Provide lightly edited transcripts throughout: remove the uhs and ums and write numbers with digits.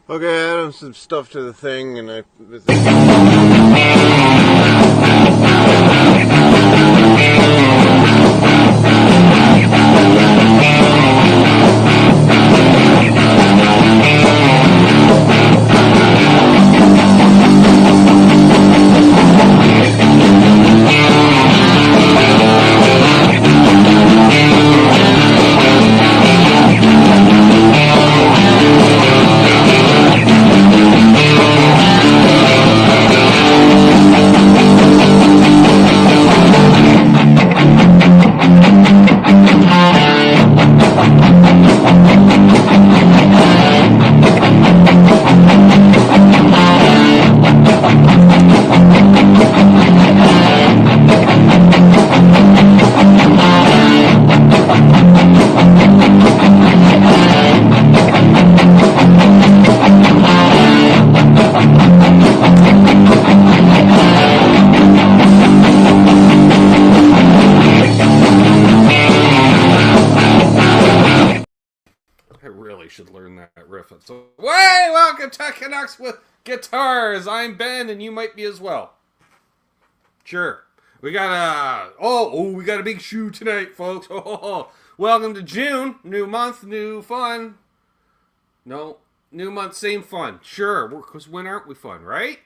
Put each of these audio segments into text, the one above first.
Okay, I added some stuff to the thing, and I. I really should learn that riff. So, way welcome to Canucks with Guitars. I'm Ben, and you might be as well. Sure. We got we got a big shoe tonight, folks. Welcome to June. New month, new fun. No, new month, same fun. Sure, because when aren't we fun, right?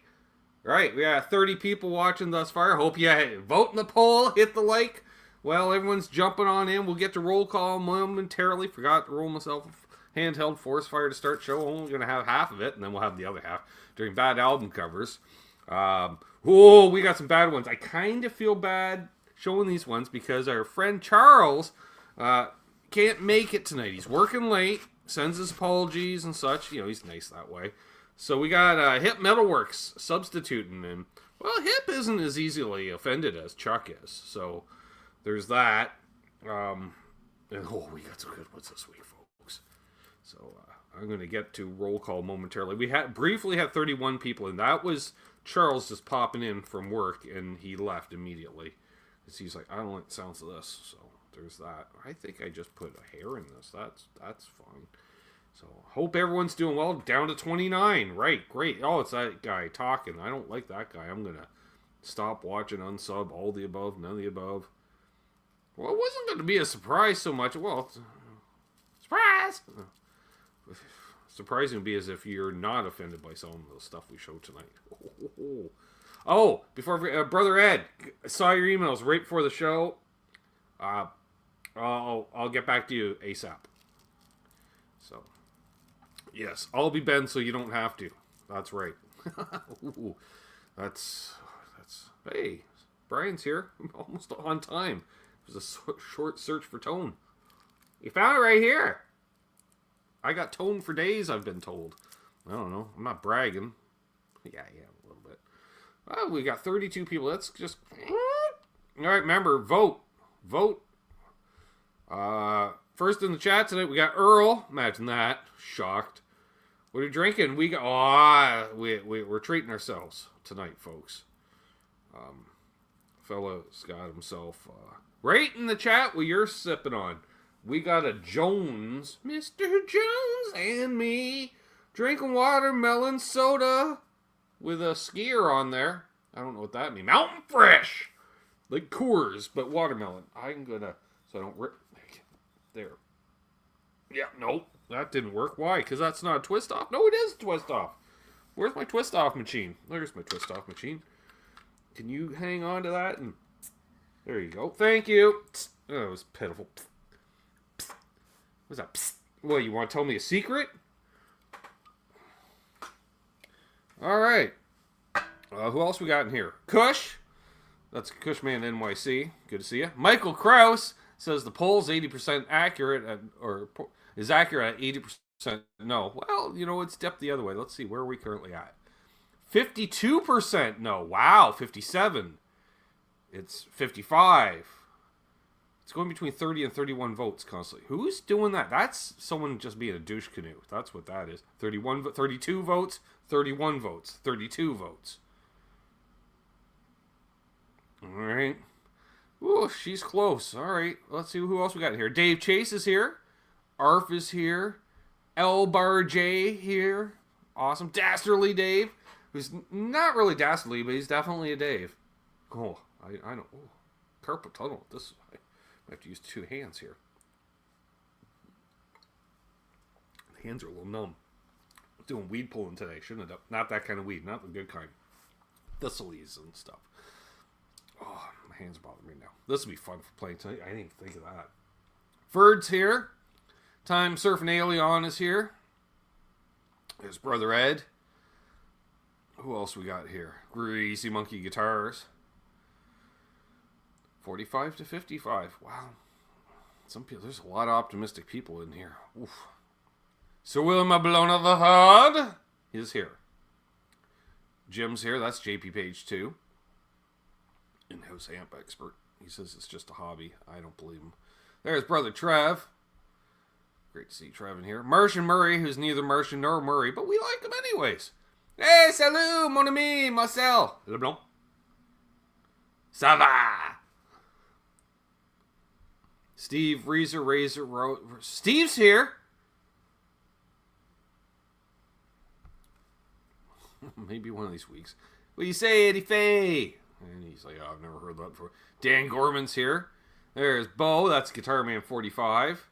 Right, we got 30 people watching thus far. Hope you vote in the poll, hit the like. Well, everyone's jumping on in. We'll get to roll call momentarily. Forgot to roll myself handheld force fire to start show. Only going to have half of it, and then we'll have the other half during bad album covers. We got some bad ones. I kind of feel bad showing these ones because our friend Charles can't make it tonight. He's working late, sends his apologies and such. You know, he's nice that way. So we got Hip Metalworks substituting, and well, Hip isn't as easily offended as Chuck is. So there's that. We got some good ones this week, folks. So I'm going to get to roll call momentarily. We briefly had 31 people, and that was Charles just popping in from work, and he left immediately because he's like, I don't like the sounds of this. So there's that. I think I just put a hair in this. That's fine. So, hope everyone's doing well. Down to 29. Right, great. Oh, it's that guy talking. I don't like that guy. I'm going to stop watching, unsub, all the above, none of the above. Well, it wasn't going to be a surprise so much. Well, surprise! Surprising would be as if you're not offended by some of the stuff we showed tonight. Oh, before Brother Ed, I saw your emails right before the show. I'll get back to you ASAP. So, yes, I'll be Ben so you don't have to. That's right. Ooh, that's. Hey, Brian's here. Almost on time. It was a short search for tone. You found it right here. I got tone for days, I've been told. I don't know. I'm not bragging. Yeah, a little bit. Well, we got 32 people. Let's just... All right, remember, vote. Vote. First in the chat tonight, we got Earl. Imagine that. Shocked. What are you drinking? We're treating ourselves tonight, folks. Fella's got himself right in the chat what you're sipping on. We got a Jones, Mr. Jones and me, drinking watermelon soda with a skier on there. I don't know what that means. Mountain Fresh, like Coors, but watermelon. I'm gonna so I don't rip there. Yeah, nope, that didn't work. Why? Because that's not a twist off. No, it is a twist off. Where's my twist off machine? There's my twist off machine. Can you hang on to that? And there you go. Thank you. Oh, it was pitiful. What's that? Psst. What, you want to tell me a secret? All right. Who else we got in here? Kush. That's Cushman NYC. Good to see you. Michael Kraus says the poll's 80% accurate, is accurate at 80%. No. Well, it's dipped the other way. Let's see. Where are we currently at? 52% no. Wow. 57. It's 55. It's going between 30 and 31 votes constantly. Who's doing that? That's someone just being a douche canoe. That's what that is. 32 votes, 31 votes, 32 votes. All right. Ooh, she's close. All right. Let's see who else we got in here. Dave Chase is here. Arf is here. L Bar J here. Awesome. Dastardly Dave, who's not really Dastardly, but he's definitely a Dave. Oh, I know. Oh, carpal tunnel. This I have to use 2 hands here. The hands are a little numb. I was doing weed pulling today. Shouldn't have done. Not that kind of weed. Not the good kind. Thistles and stuff. Oh, my hands bother me now. This will be fun for playing tonight. I didn't even think of that. Ferd's here. Time Surfing Alien is here. There's Brother Ed. Who else we got here? Greasy Monkey Guitars. 45 to 55. Wow. Some people, there's a lot of optimistic people in here. Oof. Sir William Abalone the Third is here. Jim's here. That's JP Page 2. In-house amp expert. He says it's just a hobby. I don't believe him. There's Brother Trev. Great to see Trev in here. Martian Murray, who's neither Martian nor Murray, but we like him anyways. Hey, salut, mon ami, Marcel. Leblanc. Ça va? Steve, Razor, Steve's here. Maybe one of these weeks. What do you say, Eddie Faye? And he's like, oh, I've never heard that before. Dan Gorman's here. There's Bo. That's Guitar Man 45.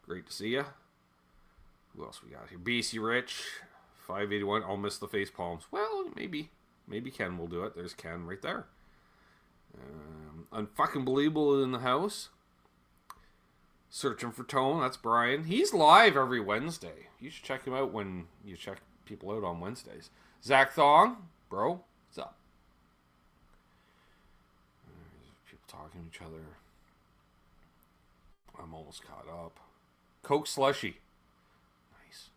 Great to see ya. Who else we got here? BC Rich. 581. I'll miss the face palms. Well, maybe. Maybe Ken will do it. There's Ken right there. Unfucking Believable in the house. Searching for Tone. That's Brian. He's live every Wednesday. You should check him out when you check people out on Wednesdays. Zach Thong. Bro, what's up? People talking to each other. I'm almost caught up. Coke Slushy. Nice.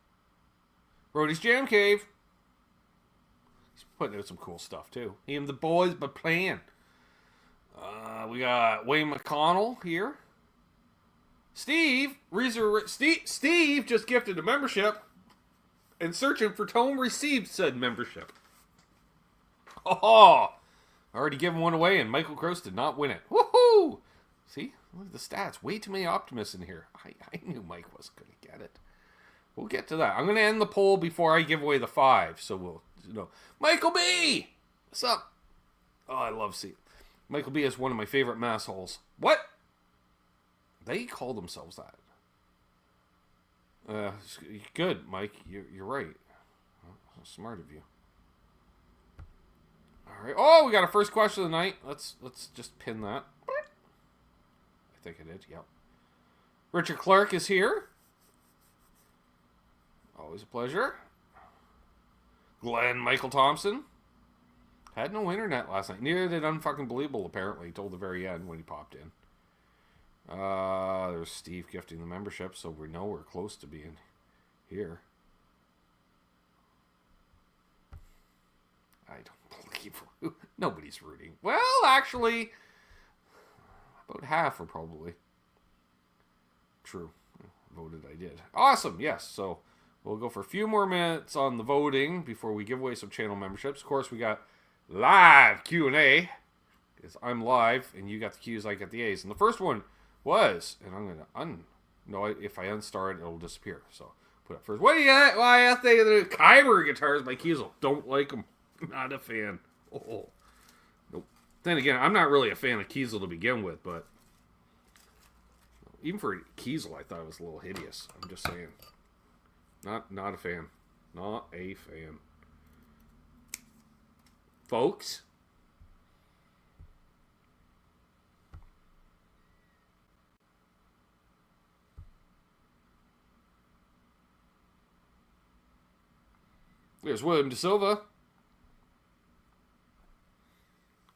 Brody's Jam Cave. He's putting out some cool stuff too. He and the boys but playing. We got Wayne McConnell here. Steve just gifted a membership. And Searching for Tone received said membership. Oh, I already given one away and Michael Gross did not win it. Woohoo! See? Look at the stats. Way too many optimists in here. I knew Mike was going to get it. We'll get to that. I'm going to end the poll before I give away the 5. So we'll, Michael B! What's up? Oh, I love seeing. Michael B is one of my favorite mass holes. What? They call themselves that. Good, Mike. You're right. How smart of you. All right. Oh, we got a first question of the night. Let's just pin that. I think I did. Yep. Richard Clark is here. Always a pleasure. Glenn Michael Thompson. Had no internet last night. Neither did Unfucking Believable, apparently, till the very end when he popped in. There's Steve gifting the membership, so we know we're close to being here. I don't believe nobody's rooting. Well, actually, about half are probably. True. Voted I did. Awesome, yes. So we'll go for a few more minutes on the voting before we give away some channel memberships. Of course, we got live Q&A. Because I'm live, and you got the Q's, I got the A's. And the first one was, and I'm going to if I unstar it, it'll disappear. So put it first. What do you got? Why I think the Kyber guitars by Kiesel. Don't like them. Not a fan. Oh. Nope. Then again, I'm not really a fan of Kiesel to begin with, but even for Kiesel, I thought it was a little hideous. I'm just saying. Not a fan. Not a fan. Folks. There's William De Silva.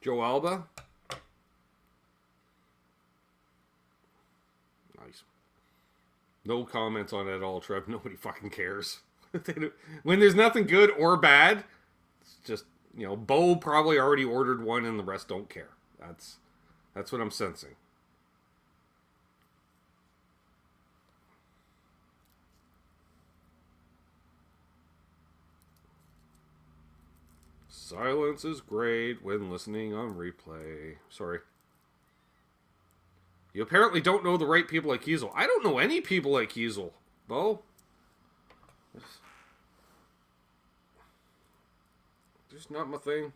Joe Alba. Nice. No comments on it at all, Trev. Nobody fucking cares. When there's nothing good or bad, it's just, Bo probably already ordered one and the rest don't care. That's what I'm sensing. Silence is great when listening on replay. Sorry. You apparently don't know the right people like Kiesel. I don't know any people like Kiesel. Bo? Just not my thing.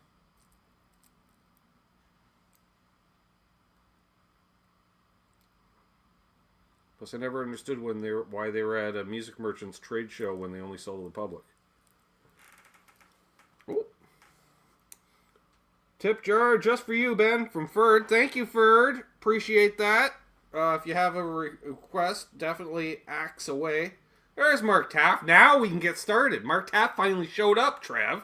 Plus, I never understood why they were at a music merchant's trade show when they only sell to the public. Oh. Tip jar just for you, Ben, from Ferd. Thank you, Ferd. Appreciate that. If you have a request, definitely axe away. There's Mark Taff. Now we can get started. Mark Taff finally showed up, Trev.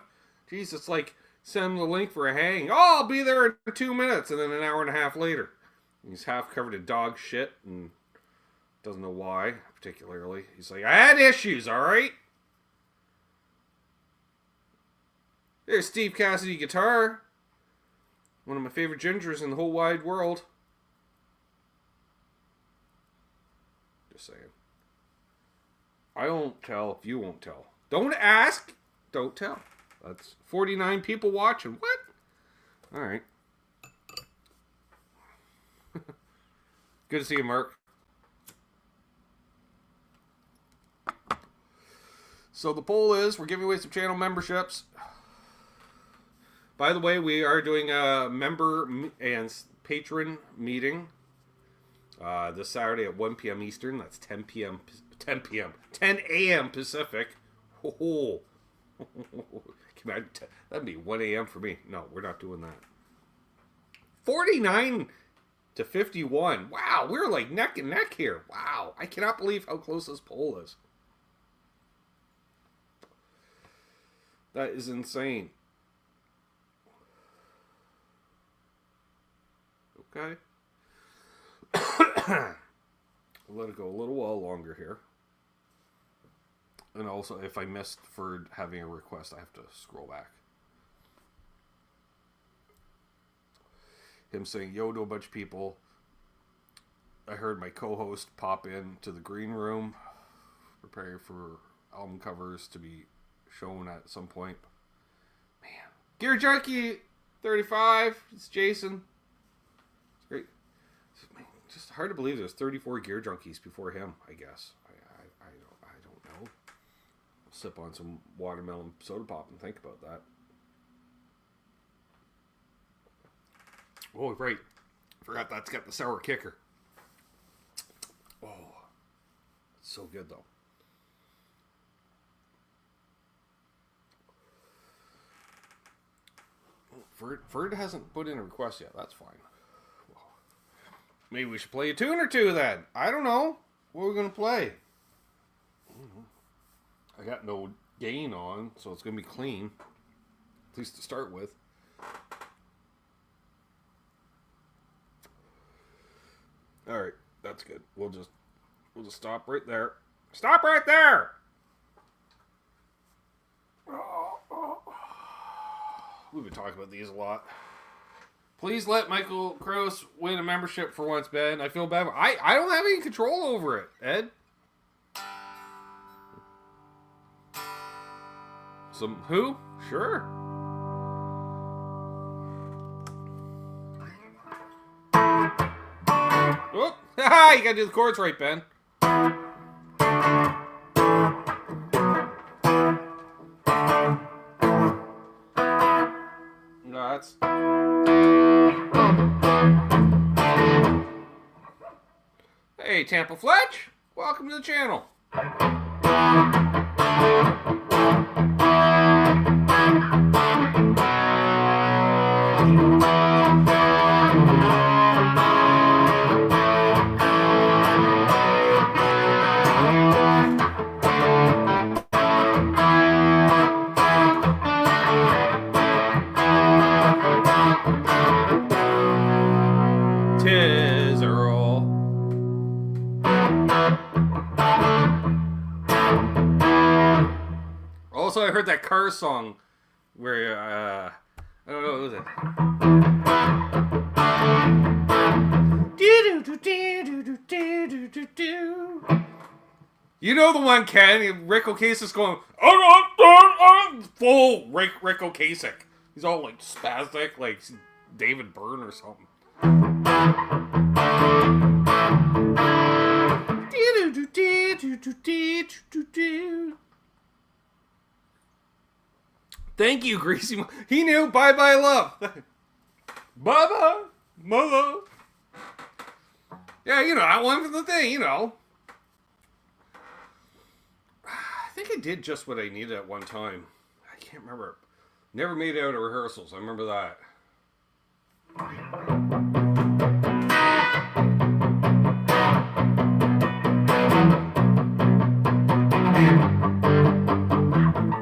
Jeez, it's like send him the link for a hang. Oh, I'll be there in 2 minutes, and then an hour and a half later. He's half covered in dog shit and doesn't know why, particularly. He's like, I had issues, alright? There's Steve Cassidy guitar. One of my favorite gingers in the whole wide world. Just saying. I won't tell if you won't tell. Don't ask, don't tell. That's 49 people watching. What? Alright. Good to see you, Mark. So the poll is, we're giving away some channel memberships. By the way, we are doing a member and patron meeting this Saturday at 1 p.m. Eastern. That's 10 a.m. Pacific. Oh. That'd be 1 a.m. for me. No, we're not doing that. 49 to 51. Wow, we're like neck and neck here. Wow, I cannot believe how close this poll is. That is insane. Okay. I'll let it go a little while longer here. And also, if I missed for having a request, I have to scroll back. Him saying, yo to a bunch of people. I heard my co-host pop in to the green room, preparing for album covers to be shown at some point. Man. Gear Junkie 35. It's Jason. It's great. Man, just hard to believe there's 34 Gear Junkies before him, I guess. I don't know. I'll sip on some watermelon soda pop and think about that. Oh, right. Forgot that's got the sour kicker. Oh. It's so good, though. Ferd hasn't put in a request yet. That's fine. Well, maybe we should play a tune or two then. I don't know. What are we going to play? I got no gain on, so it's going to be clean. At least to start with. Alright, that's good. We'll just stop right there. Stop right there! We've been talking about these a lot. Please let Michael Kroos win a membership for once, Ben. I feel bad. I don't have any control over it, Ed. Some who? Sure. Oh, haha, you gotta do the chords right, Ben. No, that's... Hey, Tampa Fletch. Welcome to the channel. Tis Earl. Also, I heard that Cars song where, I don't know, what was it? You know the one, Ken. Rick Ocasek going, full Rick Ocasek. He's all like spastic, like David Byrne or something. Thank you, Greasy. He knew. Bye-bye, love. Bye-bye, my love. Yeah, you know, I went for the thing, you know. I think I did just what I needed at one time. I can't remember. Never made it out of rehearsals. I remember that.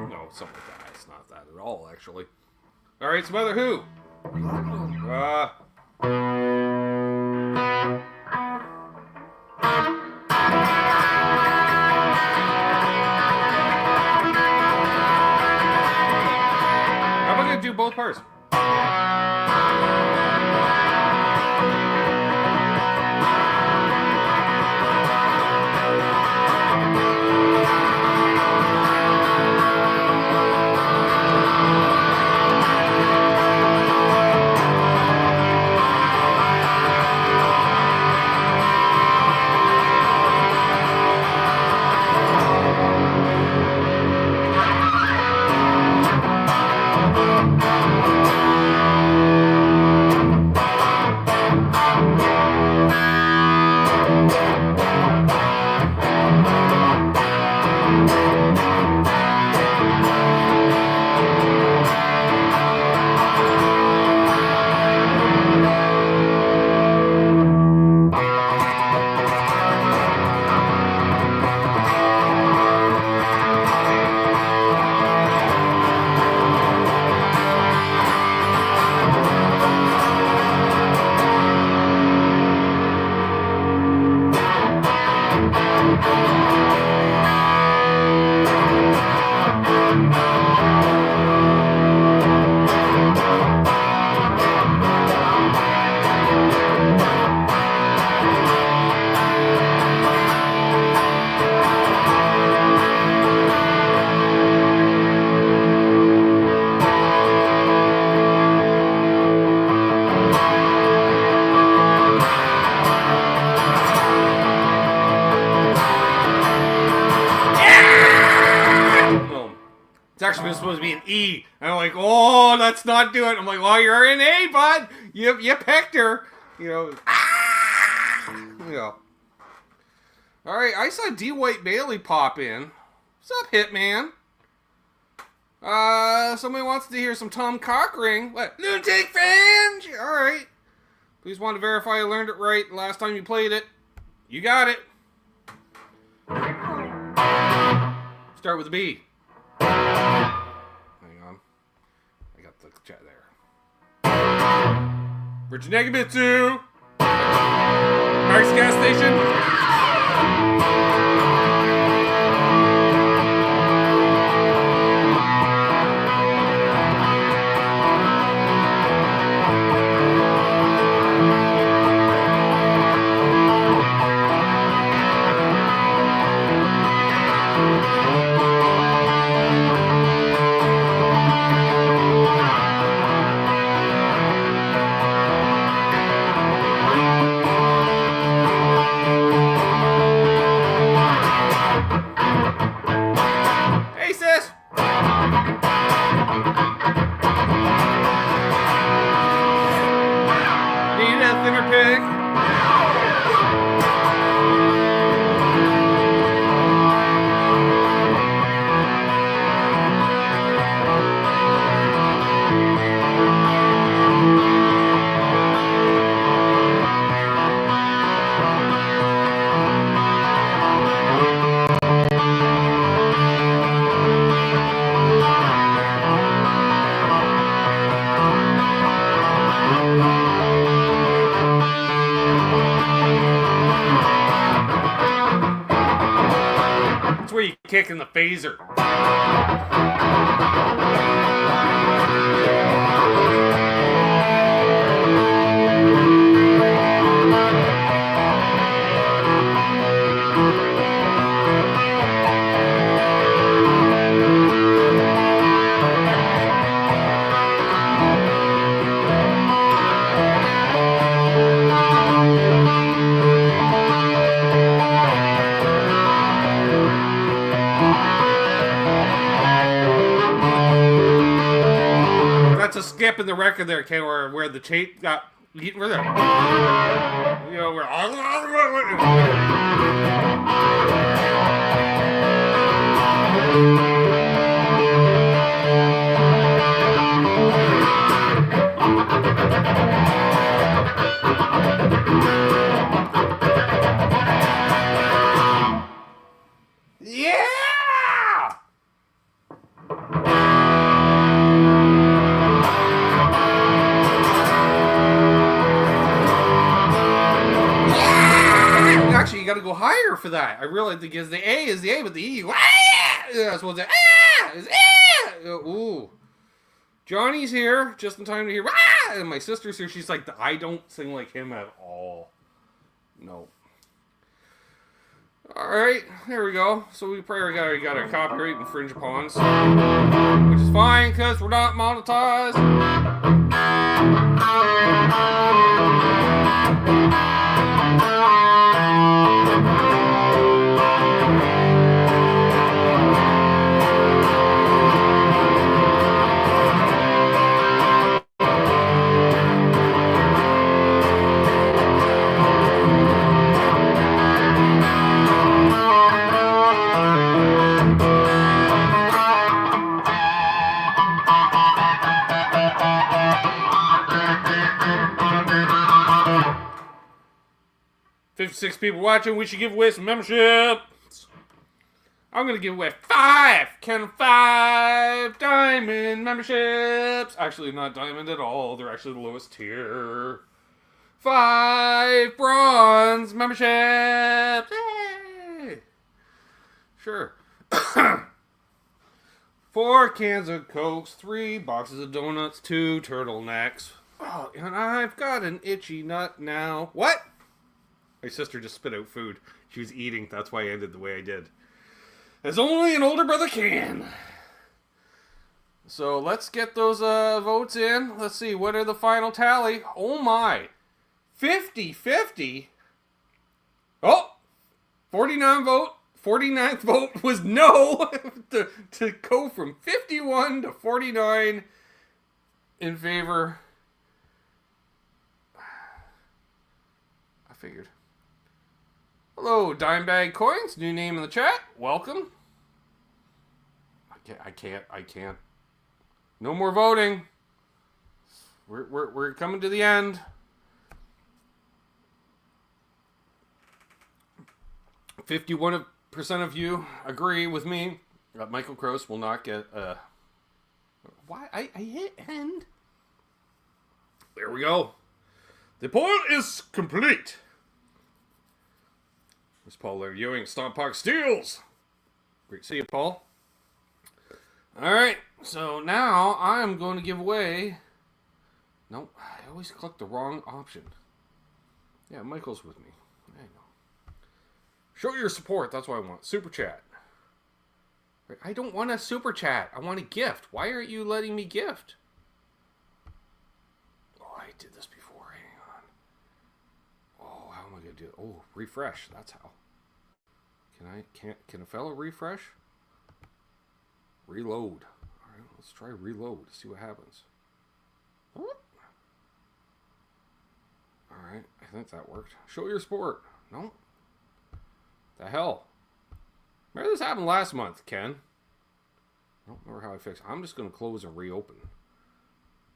No, something like that. It's not that at all, actually. All right, some other Who. How about I do both parts? It's actually supposed to be an E. And I'm like, oh, let's not do it. I'm like, well, you're an A, bud. You picked her. You know. You know. All right, I saw D. White Bailey pop in. What's up, Hitman? Somebody wants to hear some Tom Cockring. What? Lunatic Fringe? All right. Please want to verify I learned it right the last time you played it. You got it. Start with a B. Hang on. I got the chat there. Richard Negamitsu. Mark's gas station. Kicking the phaser. skipping the record there, Ken, where the tape got eaten. Where there? You know, where. Yeah! Actually, you got to go higher for that. I realize because the A is the A, but the E, yeah, so the is ooh. Johnny's here just in time to hear, and my sister's here. She's like, I don't sing like him at all. No. All right, there we go. So we probably got our copyright infringe upon, which is fine because we're not monetized. 56 people watching. We should give away some memberships. I'm going to give away 5 diamond memberships. Actually, not diamond at all. They're actually the lowest tier. 5 bronze memberships. Yay! Sure. 4 cans of Cokes, 3 boxes of donuts, 2 turtlenecks. Oh, and I've got an itchy nut now. What? My sister just spit out food. She was eating. That's why I ended the way I did. As only an older brother can. So let's get those votes in. Let's see. What are the final tally? Oh my. 50-50. Oh. 49th vote was no. to go from 51 to 49 in favor. I figured. Hello, Dimebag Coins. New name in the chat. Welcome. I can't. No more voting. We're coming to the end. 51% of you agree with me. Michael Kroos will not get why I hit end. There we go. The poll is complete. There's Paul there Ewing, Stomp Park Steels. Great to see you, Paul. Alright, so now I'm going to give away... Nope, I always click the wrong option. Yeah, Michael's with me. There you go. Show your support, that's what I want. Super chat. I don't want a super chat. I want a gift. Why aren't you letting me gift? Oh, I did this before. Hang on. Oh, how am I going to do it? Oh, refresh. That's how. Can a fellow refresh? Reload. Alright, let's try reload. See what happens. Alright, I think that worked. Show your support. No. The hell? Remember this happened last month, Ken? I don't remember how I fixed it. I'm just going to close and reopen.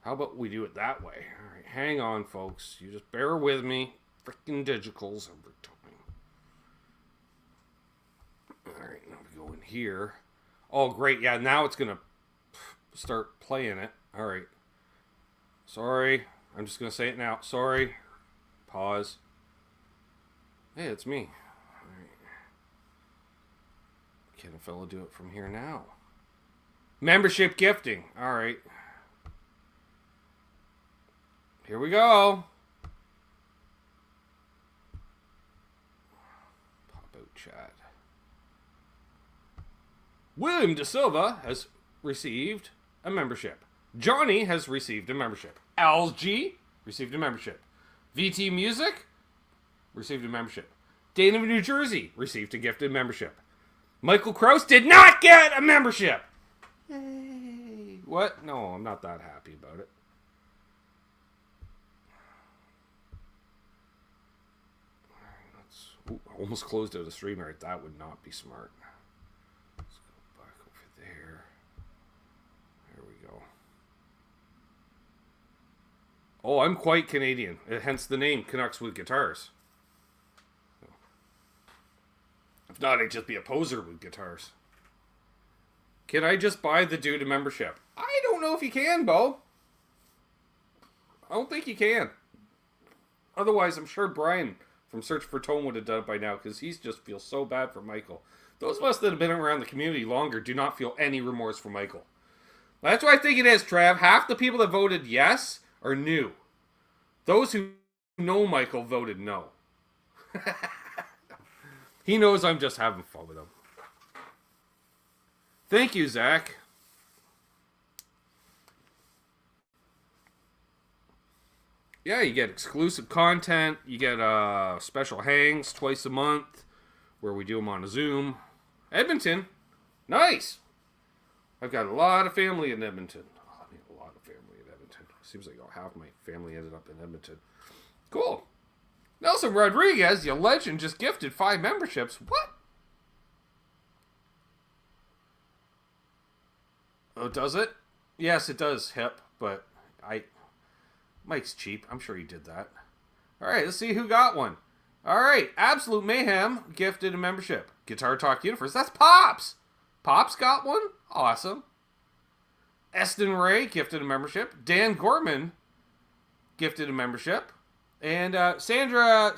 How about we do it that way? Alright, hang on, folks. You just bear with me. Freaking digitals every time. Alright, now we go in here. Oh, great. Yeah, now it's going to start playing it. Alright. Sorry. I'm just going to say it now. Sorry. Pause. Hey, it's me. Alright. Can a fellow do it from here now? Membership gifting. Alright. Here we go. Pop out chat. William De Silva has received a membership. Johnny has received a membership. LG received a membership. VT Music received a membership. Dana of New Jersey received a gifted membership. Michael Kroos did not get a membership. Yay. What? No, I'm not that happy about it. Ooh, almost closed out a stream right. That would not be smart. Let's go back over there. There we go. Oh, I'm quite Canadian. Hence the name Canucks with Guitars. If not, I'd just be a poser with guitars. Can I just buy the dude a membership? I don't know if you can, Bo. I don't think you can. Otherwise, I'm sure Brian from Search for Tone would have done it by now, because he just feels so bad for Michael. Those of us that have been around the community longer do not feel any remorse for Michael. That's what I think it is, Trav. Half the people that voted yes are new. Those who know Michael voted no. He knows I'm just having fun with him. Thank you, Zach. Yeah, you get exclusive content. You get special hangs twice a month where we do them on a Zoom. Edmonton. Nice. I've got a lot of family in Edmonton. Oh, I mean, a lot of family in Edmonton. Seems like half my family ended up in Edmonton. Cool. Nelson Rodriguez, you legend, just gifted 5 memberships. What? Oh, does it? Yes, it does, Hip, but Mike's cheap. I'm sure he did that. All right, let's see who got one. All right, Absolute Mayhem gifted a membership. Guitar Talk Universe. That's Pops. Pops got one? Awesome. Eston Ray gifted a membership. Dan Gorman gifted a membership. And Sandra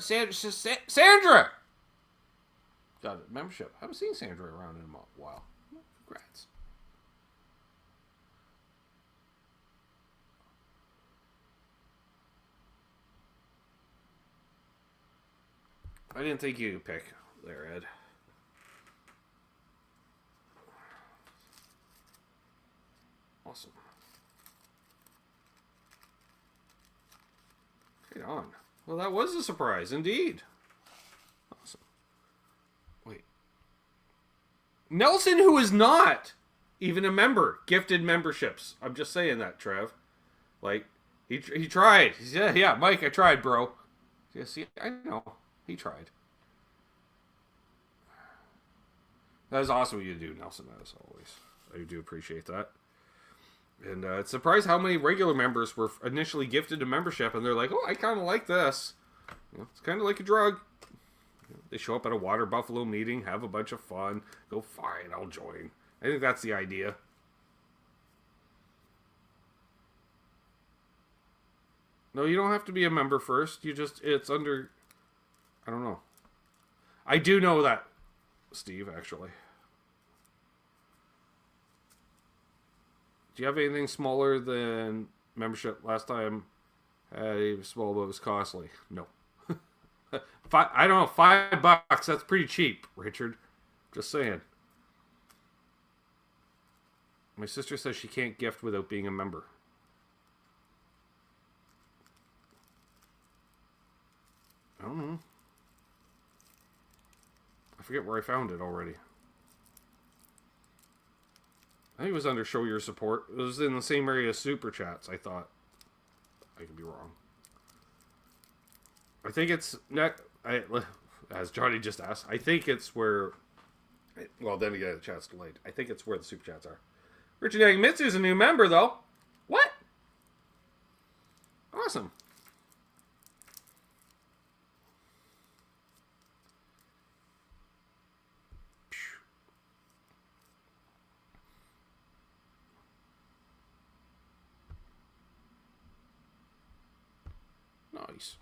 got a membership. I haven't seen Sandra around in a while. Congrats. I didn't think you'd pick there, Ed. Awesome. Right on. Well, that was a surprise, indeed. Awesome. Wait. Nelson, who is not even a member, gifted memberships. I'm just saying that, Trev. Like, he tried. He said, yeah, Mike, I tried, bro. Yeah, see, I know. He tried. That is awesome what you do, Nelson, as always. I do appreciate that. And it's surprised how many regular members were initially gifted a membership, and they're like, oh, I kind of like this. You know, it's kind of like a drug. You know, they show up at a Water Buffalo meeting, have a bunch of fun, go, fine, I'll join. I think that's the idea. No, you don't have to be a member first. It's under... I don't know. I do know that, Steve, actually. Do you have anything smaller than membership? Last time I was small, but it was costly. No. I don't know, $5. That's pretty cheap, Richard. Just saying. My sister says she can't gift without being a member. I don't know. I forget where I found it already. I think it was under Show Your Support. It was in the same area as Super Chats, I thought. I could be wrong. I think it's... as Johnny just asked, I think it's where... Well, then again, the chat's delayed. I think it's where the Super Chats are. Richard Nagamitsu's a new member, though. What? Awesome. Nice.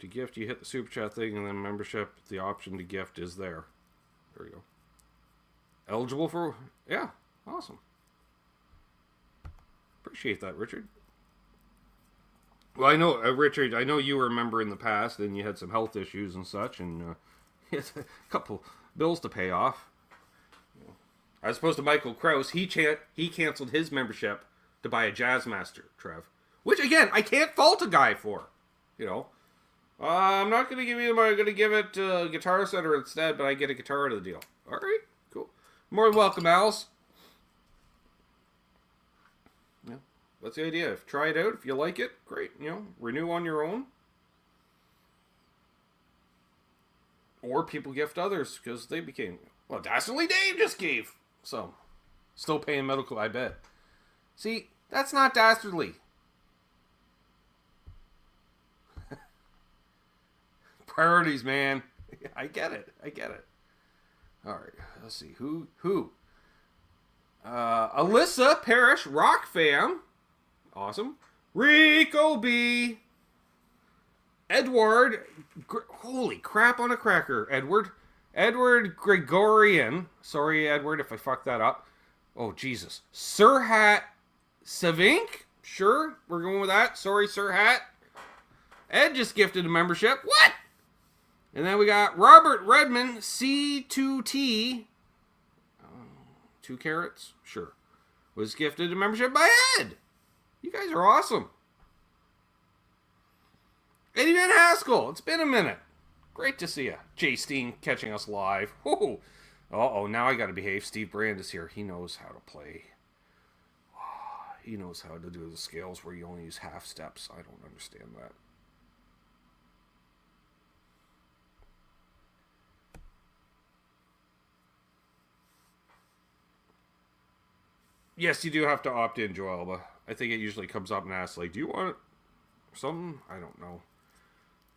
To gift, you hit the super chat thing, and then membership, the option to gift is there. There we go. Eligible for... Yeah, awesome. Appreciate that, Richard. Well, I know, Richard, I know you were a member in the past, and you had some health issues and such, and you had a couple bills to pay off. As opposed to Michael Krause, he canceled his membership to buy a Jazzmaster, Trev. Which, again, I can't fault a guy for. You know. I'm not going to give you the money. I'm going to give it to Guitar Center instead, but I get a guitar out of the deal. All right, cool. More than welcome, Alice. Yeah. That's the idea. Try it out. If you like it, great. Renew on your own. Or people gift others because they became... Well, Dastardly Dave just gave. So, still paying medical, I bet. See, that's not dastardly. Priorities, man. I get it. Alright, let's see. Who? Alyssa Parrish, Rock Fam. Awesome. Rico B. Edward. Holy crap on a cracker. Edward Gregorian. Sorry, Edward, if I fucked that up. Oh, Jesus. Sirhat Savink? Sure, we're going with that. Sorry, Sirhat. Ed just gifted a membership. What? And then we got Robert Redmond, C2T. 2 carats? Sure. Was gifted a membership by Ed. You guys are awesome. Eddie Van Haskell, it's been a minute. Great to see you. Jay Steen catching us live. Whoa. Uh-oh, now I gotta behave. Steve Brand is here. He knows how to play. He knows how to do the scales where you only use half steps. I don't understand that. Yes, you do have to opt in, Joelba. I think it usually comes up and asks, like, do you want something? I don't know.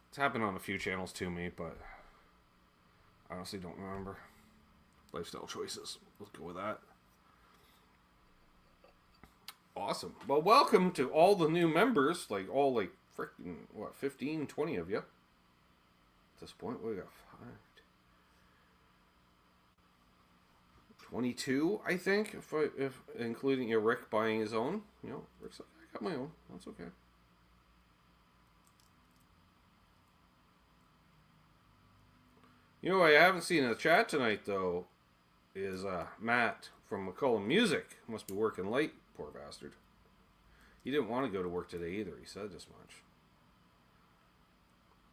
It's happened on a few channels to me, but I honestly don't remember. Lifestyle choices. Let's go with that. Awesome. Well, welcome to all the new members. Freaking, 15, 20 of you. At this point, we got 5. 22, I think, if including Rick buying his own. Rick's like, I got my own. That's okay. What I haven't seen in the chat tonight, though, is Matt from McCullum Music. Must be working late, poor bastard. He didn't want to go to work today either. He said as much.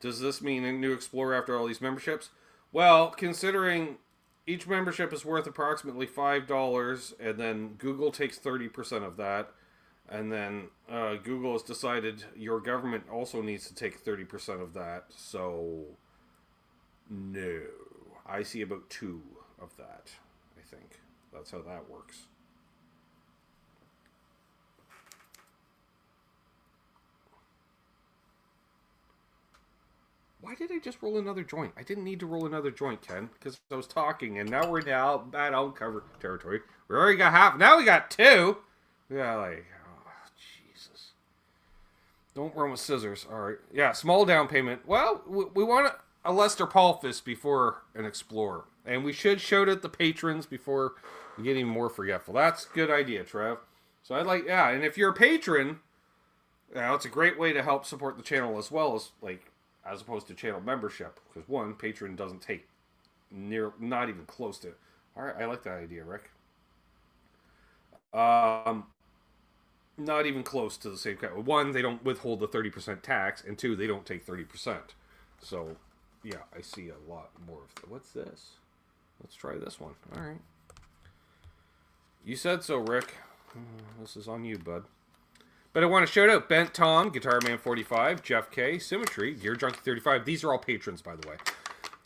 Does this mean a new Explorer after all these memberships? Well, considering each membership is worth approximately $5, and then Google takes 30% of that, and then Google has decided your government also needs to take 30% of that, so no. I see about 2 of that, I think. That's how that works. Why did I just roll another joint? I didn't need to roll another joint, Ken, because I was talking, and now we're now bad uncovered territory. We already got half. Now we got 2. Yeah, Jesus. Don't run with scissors. All right. Yeah, small down payment. Well, we want a Lester Paul fist before an Explorer, and we should shout at the patrons before we get even more forgetful. That's a good idea, Trev. So and if you're a patron, it's a great way to help support the channel as well as opposed to channel membership, because one, patron doesn't take not even close to it. All right, I like that idea, Rick. Not even close to the same kind. One, they don't withhold the 30% tax, and 2, they don't take 30%. So, yeah, I see a lot more of that. What's this? Let's try this one. All right. You said so, Rick. This is on you, bud. But I want to shout out Bent Tom, Guitar Man 45, Jeff K, Symmetry, Gear Junkie 35. These are all patrons, by the way.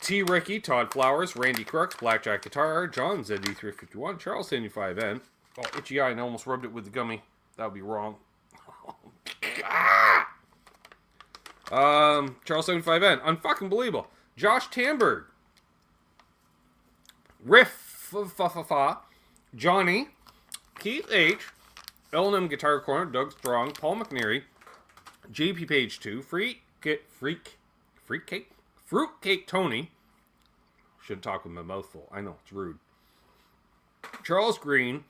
T. Ricky, Todd Flowers, Randy Crooks, Blackjack Guitar, John ZD351, Charles 75N. Oh, itchy eye, and I almost rubbed it with the gummy. That would be wrong. Charles 75N, unfucking believable. Josh Tamberg, Riff, Johnny, Keith H, Elnum Guitar Corner, Doug Strong, Paul McNeary, JP Page 2, Fruitcake Tony. Shouldn't talk with my mouth full. I know, it's rude. Charles Green,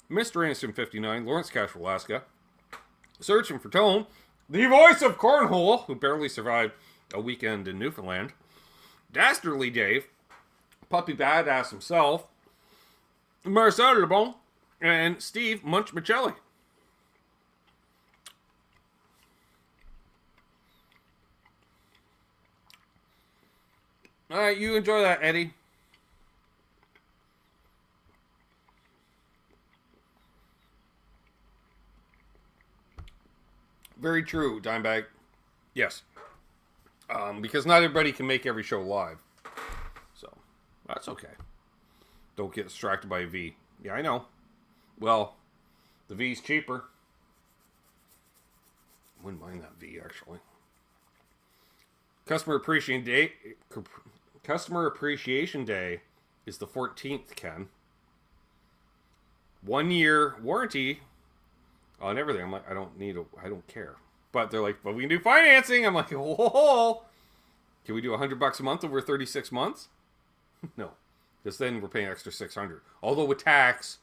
Mr. Anderson 59, Lawrence Cash Alaska, Searching for Tone, the voice of Cornhole, who barely survived a weekend in Newfoundland, Dastardly Dave, Puppy Badass himself, Marcel LeBon, and Steve Munch Michelli. All right, you enjoy that, Eddie. Very true, Dimebag. Yes. Because not everybody can make every show live. So, that's okay. Don't get distracted by a V. Yeah, I know. Well, the V's cheaper. Wouldn't mind that V, actually. Customer Appreciation Day is the 14th, Ken. 1 year warranty on everything. I'm like, I don't care. But they're like, but we can do financing. I'm like, whoa. Can we do $100 a month over 36 months? No. Because then we're paying extra $600. Although with tax,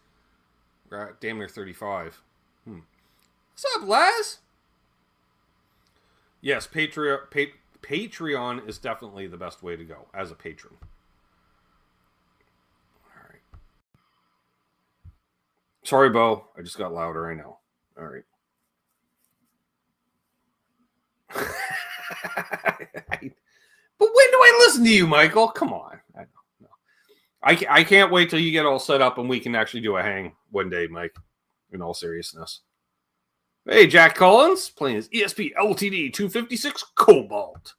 damn near $35. What's up, Les? Yes, Patreon is definitely the best way to go as a patron. All right. Sorry, Bo. I just got louder. I know. All right. But when do I listen to you, Michael? Come on. I know. I can't wait till you get all set up and we can actually do a hang one day, Mike. In all seriousness. Hey, Jack Collins playing his ESP LTD 256 Cobalt.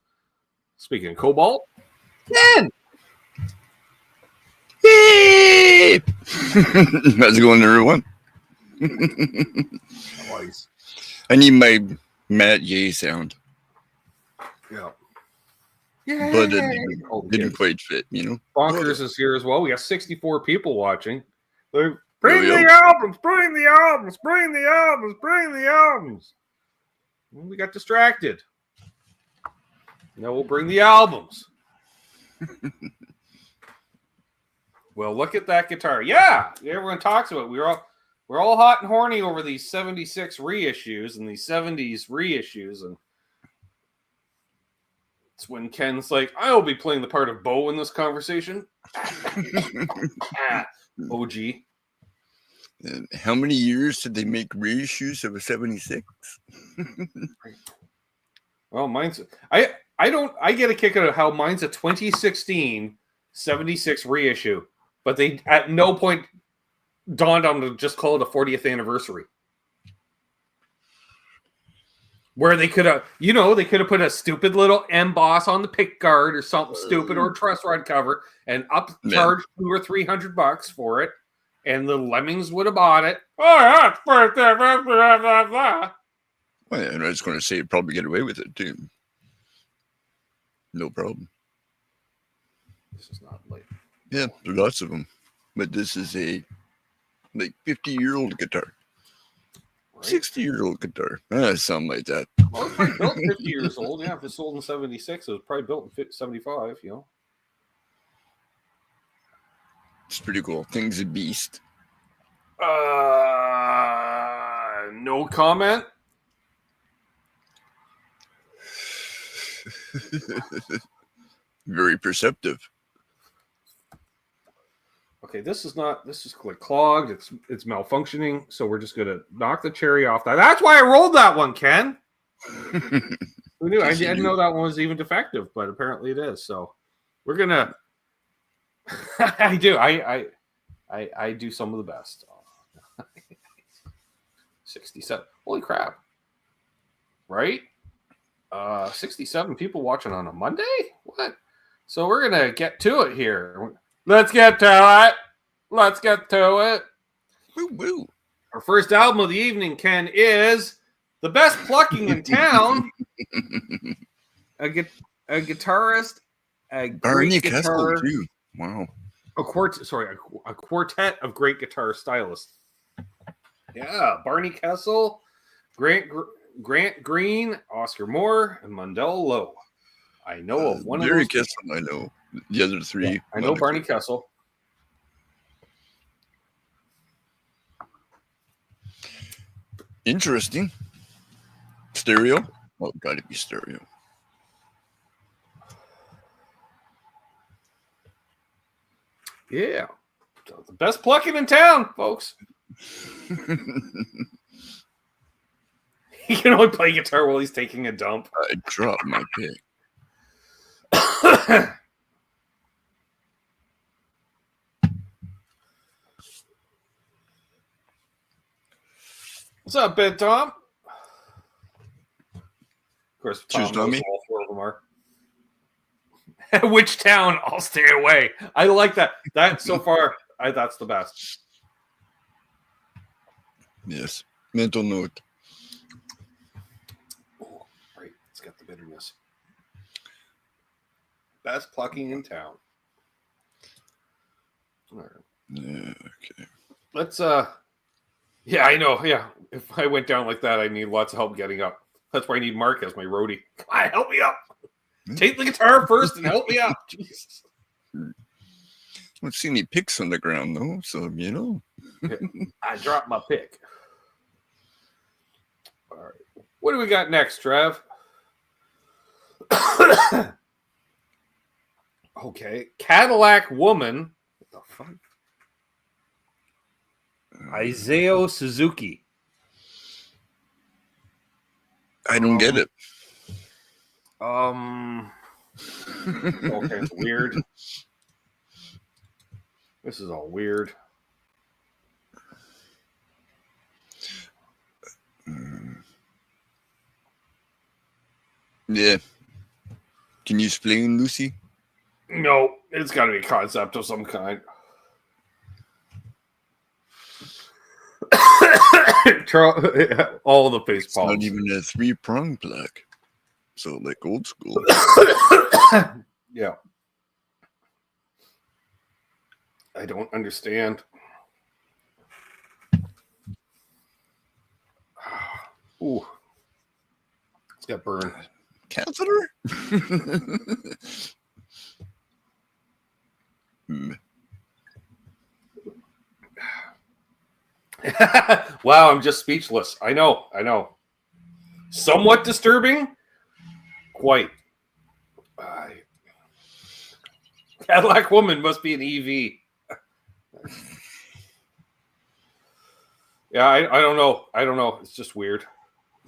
Speaking of Cobalt, Ken. Hey! How's it going, everyone? Twice. I need my Matt Ye sound. Yeah. But it didn't quite fit, you know? Bonkers is here as well. We got 64 people watching. They're, bring Yo-yo. the albums, bring the albums, bring the albums, bring the albums. Well, we got distracted. Now we'll bring the albums. Well, look at that guitar. Yeah, everyone talks about it. We're all hot and horny over these 76 reissues and these 70s reissues, and it's when Ken's like, I'll be playing the part of Bo in this conversation. OG. And how many years did they make reissues of a 76? Well, mine's I get a kick out of how mine's a 2016 76 reissue, but they at no point dawned on them to just call it a 40th anniversary. Where they could have, put a stupid little emboss on the pick guard or something stupid, or truss rod cover, and upcharge $200 or $300 for it, and the Lemmings would have bought it. Oh, yeah, it's birthday, blah, blah, blah, blah. Well, and I was going to say, probably get away with it, too. No problem. This is not late. Yeah, there are lots of them. But this is a, 50-year-old guitar. Right. 60-year-old guitar. Something like that. Well, it's probably built 50 years old. Yeah, if it's sold in 76, it was probably built in 75, It's pretty cool. Thing's a beast. No comment. Very perceptive. Okay, this is like clogged. It's malfunctioning, so we're just gonna knock the cherry off that. That's why I rolled that one, Ken. Who knew? I didn't know that one was even defective, but apparently it is. So we're gonna. I do. I do some of the best. 67. Holy crap! Right? 67 people watching on a Monday. What? So we're gonna get to it here. Let's get to it. Let's get to it. Woo woo. Our first album of the evening, Ken, is The Best Plucking in Town. A guitarist, a Barney great Kessel, guitar. too. Wow. A quartet of great guitar stylists. Yeah, Barney Kessel, Grant Green, Oscar Moore, and Mundell Lowe. I know of one of those. Barney Kessel, I know. The other three. Yeah, I know Barney Kessel. Interesting. Stereo? Oh, gotta be stereo. Yeah. So the best plucking in town, folks. He can only play guitar while he's taking a dump. I dropped my pick. What's up, Ben Tom? as Cheers, Tom knows Tommy. all 4 of them are. Which town? I'll stay away. I like that. That so far, that's the best. Yes. Mental note. Oh, right. It's got the bitterness. Best plucking in town. All right. Yeah, okay. Let's yeah, I know. Yeah. If I went down like that, I need lots of help getting up. That's why I need Mark as my roadie. Come on, help me up. Take the guitar first and help me up. Jesus. I don't see any picks on the ground though, so you know. I dropped my pick. All right. What do we got next, Trev? Okay. Cadillac Woman. What the fuck? Isao Suzuki. I don't get it. Okay, it's weird. This is all weird. Yeah. Can you explain, Lucy? No, it's got to be a concept of some kind. All the face It's palms. not even a 3-prong plaque. So like old school. Yeah. I don't understand. Ooh. It's got burned. Catheter? Wow, I'm just speechless. I know. Somewhat disturbing? Quite. Cadillac Woman must be an EV. Yeah, I don't know. It's just weird.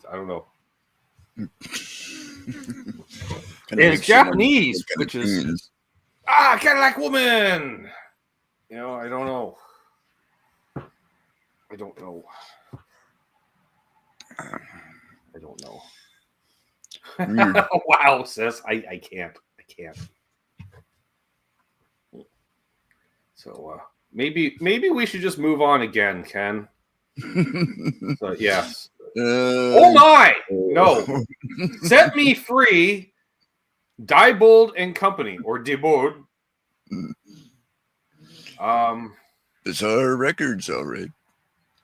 I don't know. And it's Japanese, which is Cadillac Woman. You know, I don't know. I don't know. Wow, sis. I can't. So maybe we should just move on again, Ken. So yes. Oh my! No. Set Me Free, Diebold and Company, or Diebold. Bizarre records, all right.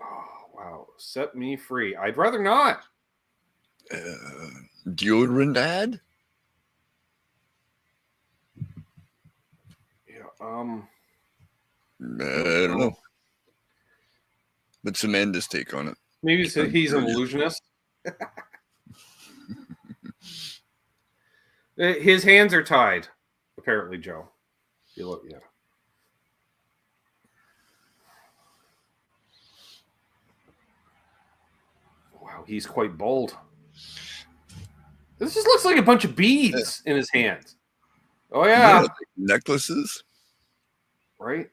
Oh, wow. Set Me Free. I'd rather not. Deodorant ad? Yeah. I don't know. What's Amanda's take on it? Maybe he's an illusionist. His hands are tied, apparently, Joe. You look, yeah. Wow, he's quite bold. This just looks like a bunch of beads in his hands. Oh yeah, like necklaces. Right?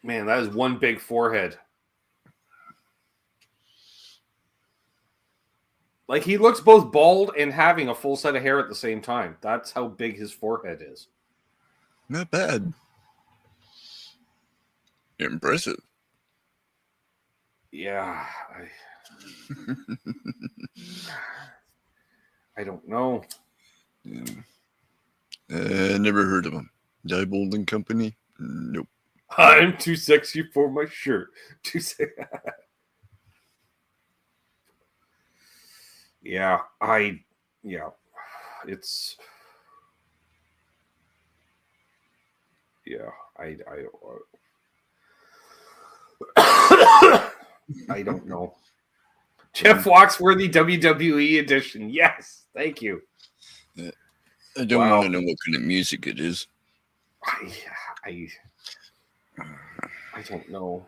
Man, that is one big forehead. Like, he looks both bald and having a full set of hair at the same time. That's how big his forehead is. Not bad. Impressive. Yeah. I don't know. Yeah. Never heard of him. Diebold and Company? Nope. I'm too sexy for my shirt. Too sexy. Yeah, it's, yeah, I don't know. Jeff Foxworthy WWE edition. Yes, thank you. I don't want to know what kind of music it is. I don't know.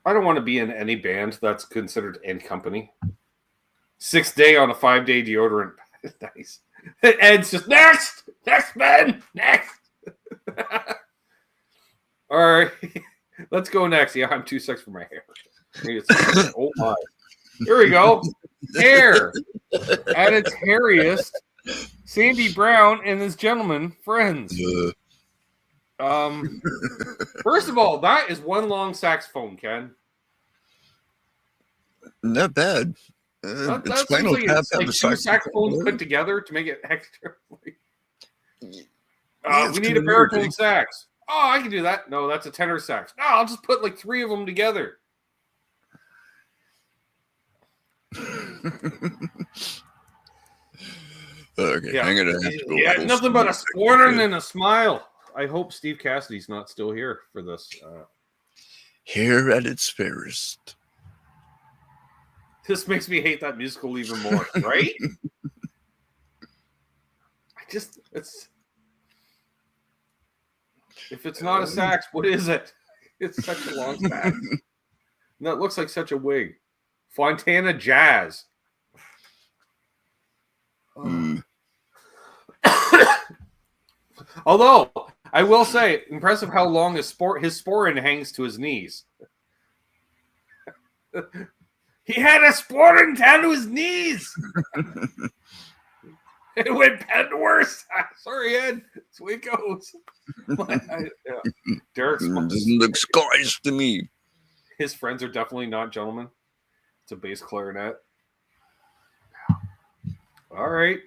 I don't want to be in any band that's considered N Company. 6th day on a 5-day deodorant. Nice. Ed's just next, man, next. All right, let's go next. Yeah, I'm too sexy for my hair. Oh my. Here we go. Hair at its hairiest. Sandy Brown and his gentleman friends. First of all, that is one long saxophone, Ken. Not bad. That seems like it's like two saxophones put together to make it extra. We need a baritone sax. Oh, I can do that. No, that's a tenor sax. No, I'll just put like 3 of them together. Okay, yeah. I'm gonna have to go. Yeah, nothing but a sporting and a smile. I hope Steve Cassidy's not still here for this. Hair at its fairest. This makes me hate that musical even more, right? If it's not a sax, what is it? It's such a long sax. And that looks like such a wig. Fontana Jazz. Although, I will say, impressive how long his sporran hangs to his knees. He had a sporran down to his knees. It went worse. Sorry, Ed. That's the way it goes. Derek doesn't look Scottish to me. His friends are definitely not gentlemen. It's a bass clarinet. All right.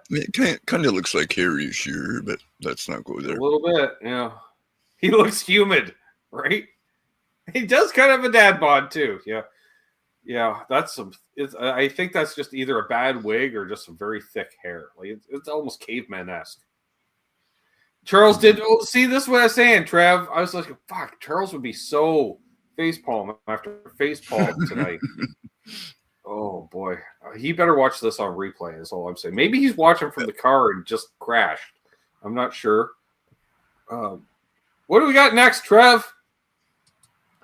It kind of looks like Harry Shearer, but let's not go there. A little bit, yeah. He looks humid, right? He does kind of have a dad bod too. Yeah. That's some. I think that's just either a bad wig or just some very thick hair. Like it's almost caveman-esque. Charles did. Oh, see, this is what I was saying, Trev. I was like, fuck. Charles would be so facepalm after facepalm tonight. Oh boy, he better watch this on replay. Is all I'm saying. Maybe he's watching from the car and just crashed. I'm not sure. What do we got next, Trev?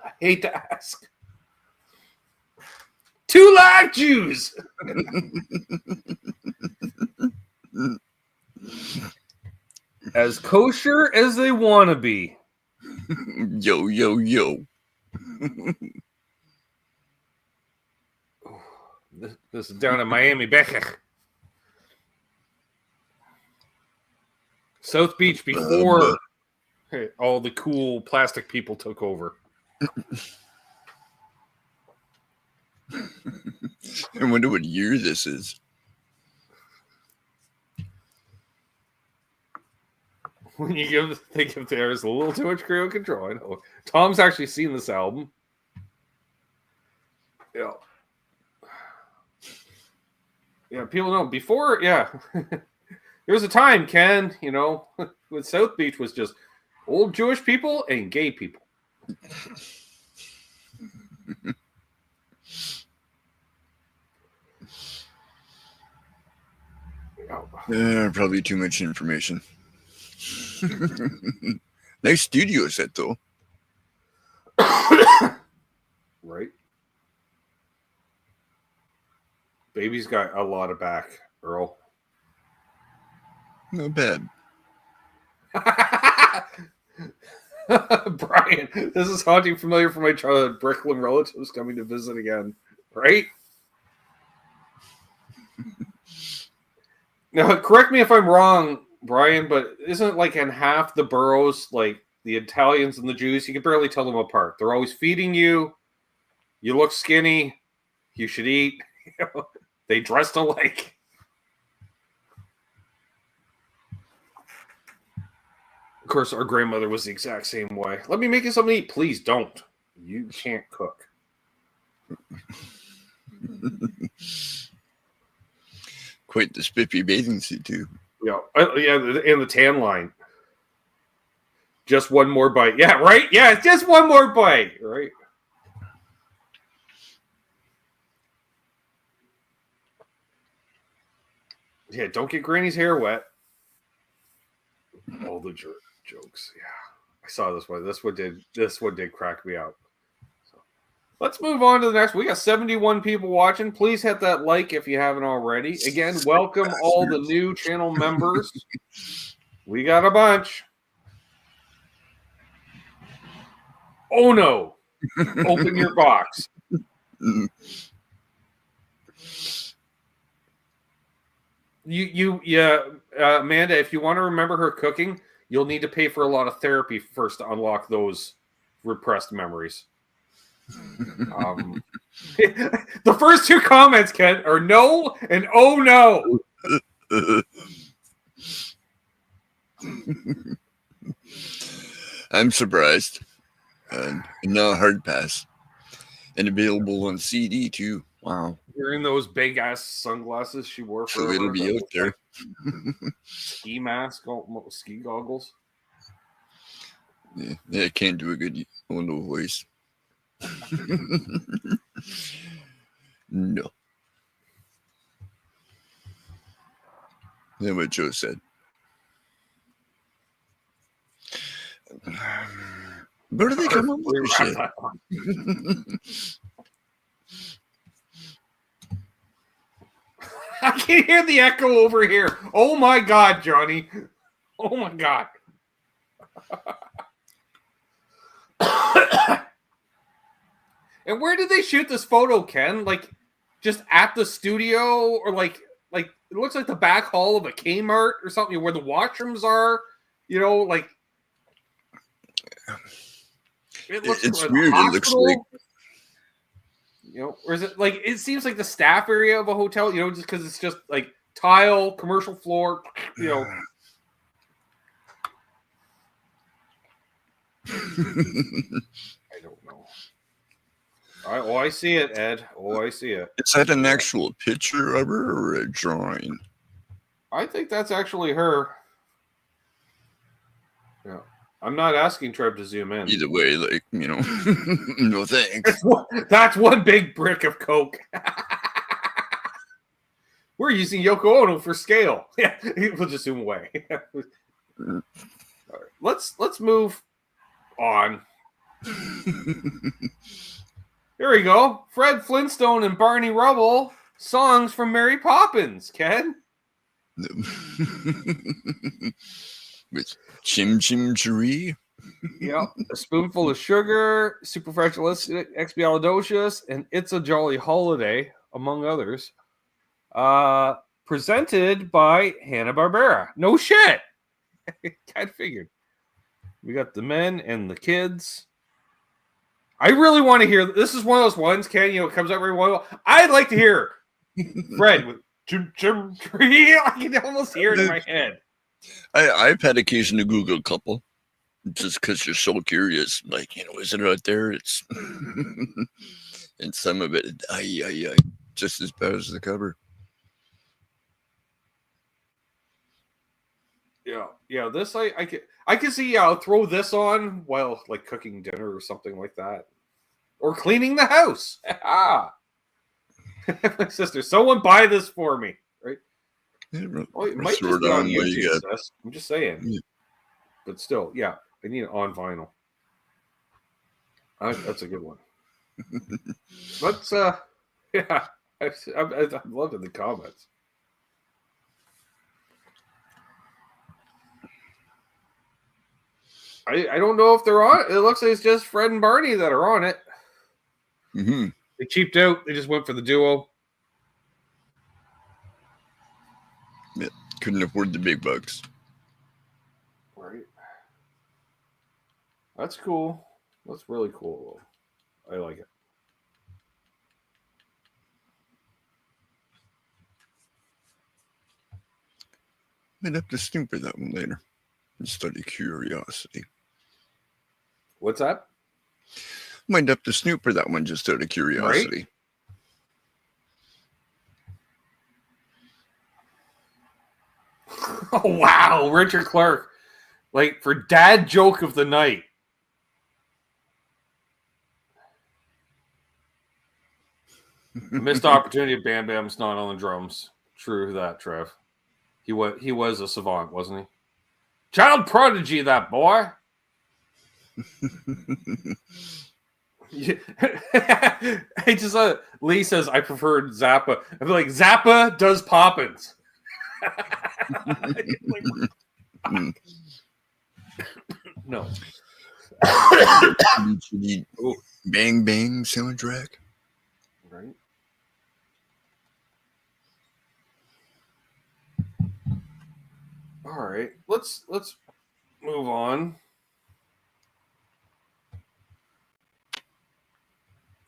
I hate to ask. 2 live Jews. As kosher as they want to be. Yo, yo, yo. This is down in Miami Beach. South Beach before all the cool plastic people took over. I wonder what year this is. When you think of there's a little too much creative control. I know. Tom's actually seen this album. Yeah. Yeah, people know before. Yeah, there was a time, Ken. When South Beach was just old Jewish people and gay people. Probably too much information. Nice studio set, though. Right. Baby's got a lot of back, Earl. Not bad. Brian, this is haunting familiar from my childhood. Brooklyn relatives coming to visit again, right? Now, correct me if I'm wrong, Brian, but isn't it like in half the boroughs, like the Italians and the Jews, you can barely tell them apart. They're always feeding you. You look skinny. You should eat. They dressed alike. Of course, our grandmother was the exact same way. Let me make you something to eat. Please don't. You can't cook. Quite the spiffy bathing suit, too. Yeah, and the tan line. Just one more bite. Yeah, right? Yeah, just one more bite. Right? Yeah, don't get Granny's hair wet. All the jokes. Yeah, I saw this one. This one did crack me out. So, let's move on to the next. We got 71 people watching. Please hit that like if you haven't already. Again, welcome all the new channel members. We got a bunch. Oh no! Open your box. Amanda, if you want to remember her cooking, you'll need to pay for a lot of therapy first to unlock those repressed memories. The first two comments, Ken, are no and oh no. I'm surprised. No hard pass. And available on CD too. Wow. Wearing those big ass sunglasses she wore So forever. it'll be out there. Ski mask, ski goggles. Yeah, I can't do a good Ondo voice. No. That's what Joe said. Where do they come up with this shit? I can hear the echo over here. Oh my God, Johnny. Oh my God. And where did they shoot this photo, Ken? Like, just at the studio, or like it looks like the back hall of a Kmart or something, where the washrooms are. You know, like It's weird. It looks like, you know, or is it like, it seems like the staff area of a hotel? You know, just because it's just like tile, commercial floor. You know. I don't know. I see it, Ed. Oh, I see it. Is that an actual picture of her or a drawing? I think that's actually her. Yeah. I'm not asking Trev to zoom in. Either way, like, you know, no thanks. That's one big brick of Coke. We're using Yoko Ono for scale. Yeah, we'll just zoom away. All right. Let's move on. Here we go. Fred Flintstone and Barney Rubble, songs from Mary Poppins, Ken. With Chim Chim Cheree. Yep. A Spoonful of Sugar, Superfractialistic, and It's a Jolly Holiday, among others. Presented by Hanna-Barbera. No shit. Kind of figured. We got the men and the kids. I really want to hear. This is one of those ones, Ken. You know, it comes up every while. I'd like to hear Fred with Chim Chim Cheree. I can almost hear it in my head. I've had occasion to Google a couple, just because you're so curious. Like, you know, is it out there? It's and some of it, just as bad as the cover. Yeah. This I can see. Yeah, I'll throw this on while like cooking dinner or something like that, or cleaning the house. My sister, someone buy this for me, right? Yeah, Oh, it might just be on YouTube, sis. I'm just saying. Yeah. But still, yeah, I need it on vinyl. That's a good one. Let's, yeah, I've loved it in the comments. I don't know if they're on it. It looks like it's just Fred and Barney that are on it. Mm-hmm. They cheaped out. They just went for the duo. Yeah, couldn't afford the big bucks. Right. That's cool. That's really cool. I like it. Might have to snoop for that one later. Just out of curiosity. What's that? Might have to snoop for that one just out of curiosity. Right? Oh, wow. Richard Clark. Like, for dad joke of the night. Missed opportunity of Bam Bam's not on the drums. True that, Trev. He was a savant, wasn't he? Child prodigy, that boy. I just Lee says I preferred Zappa. I feel like Zappa does Poppins. No. Bang Bang soundtrack. All right, let's move on.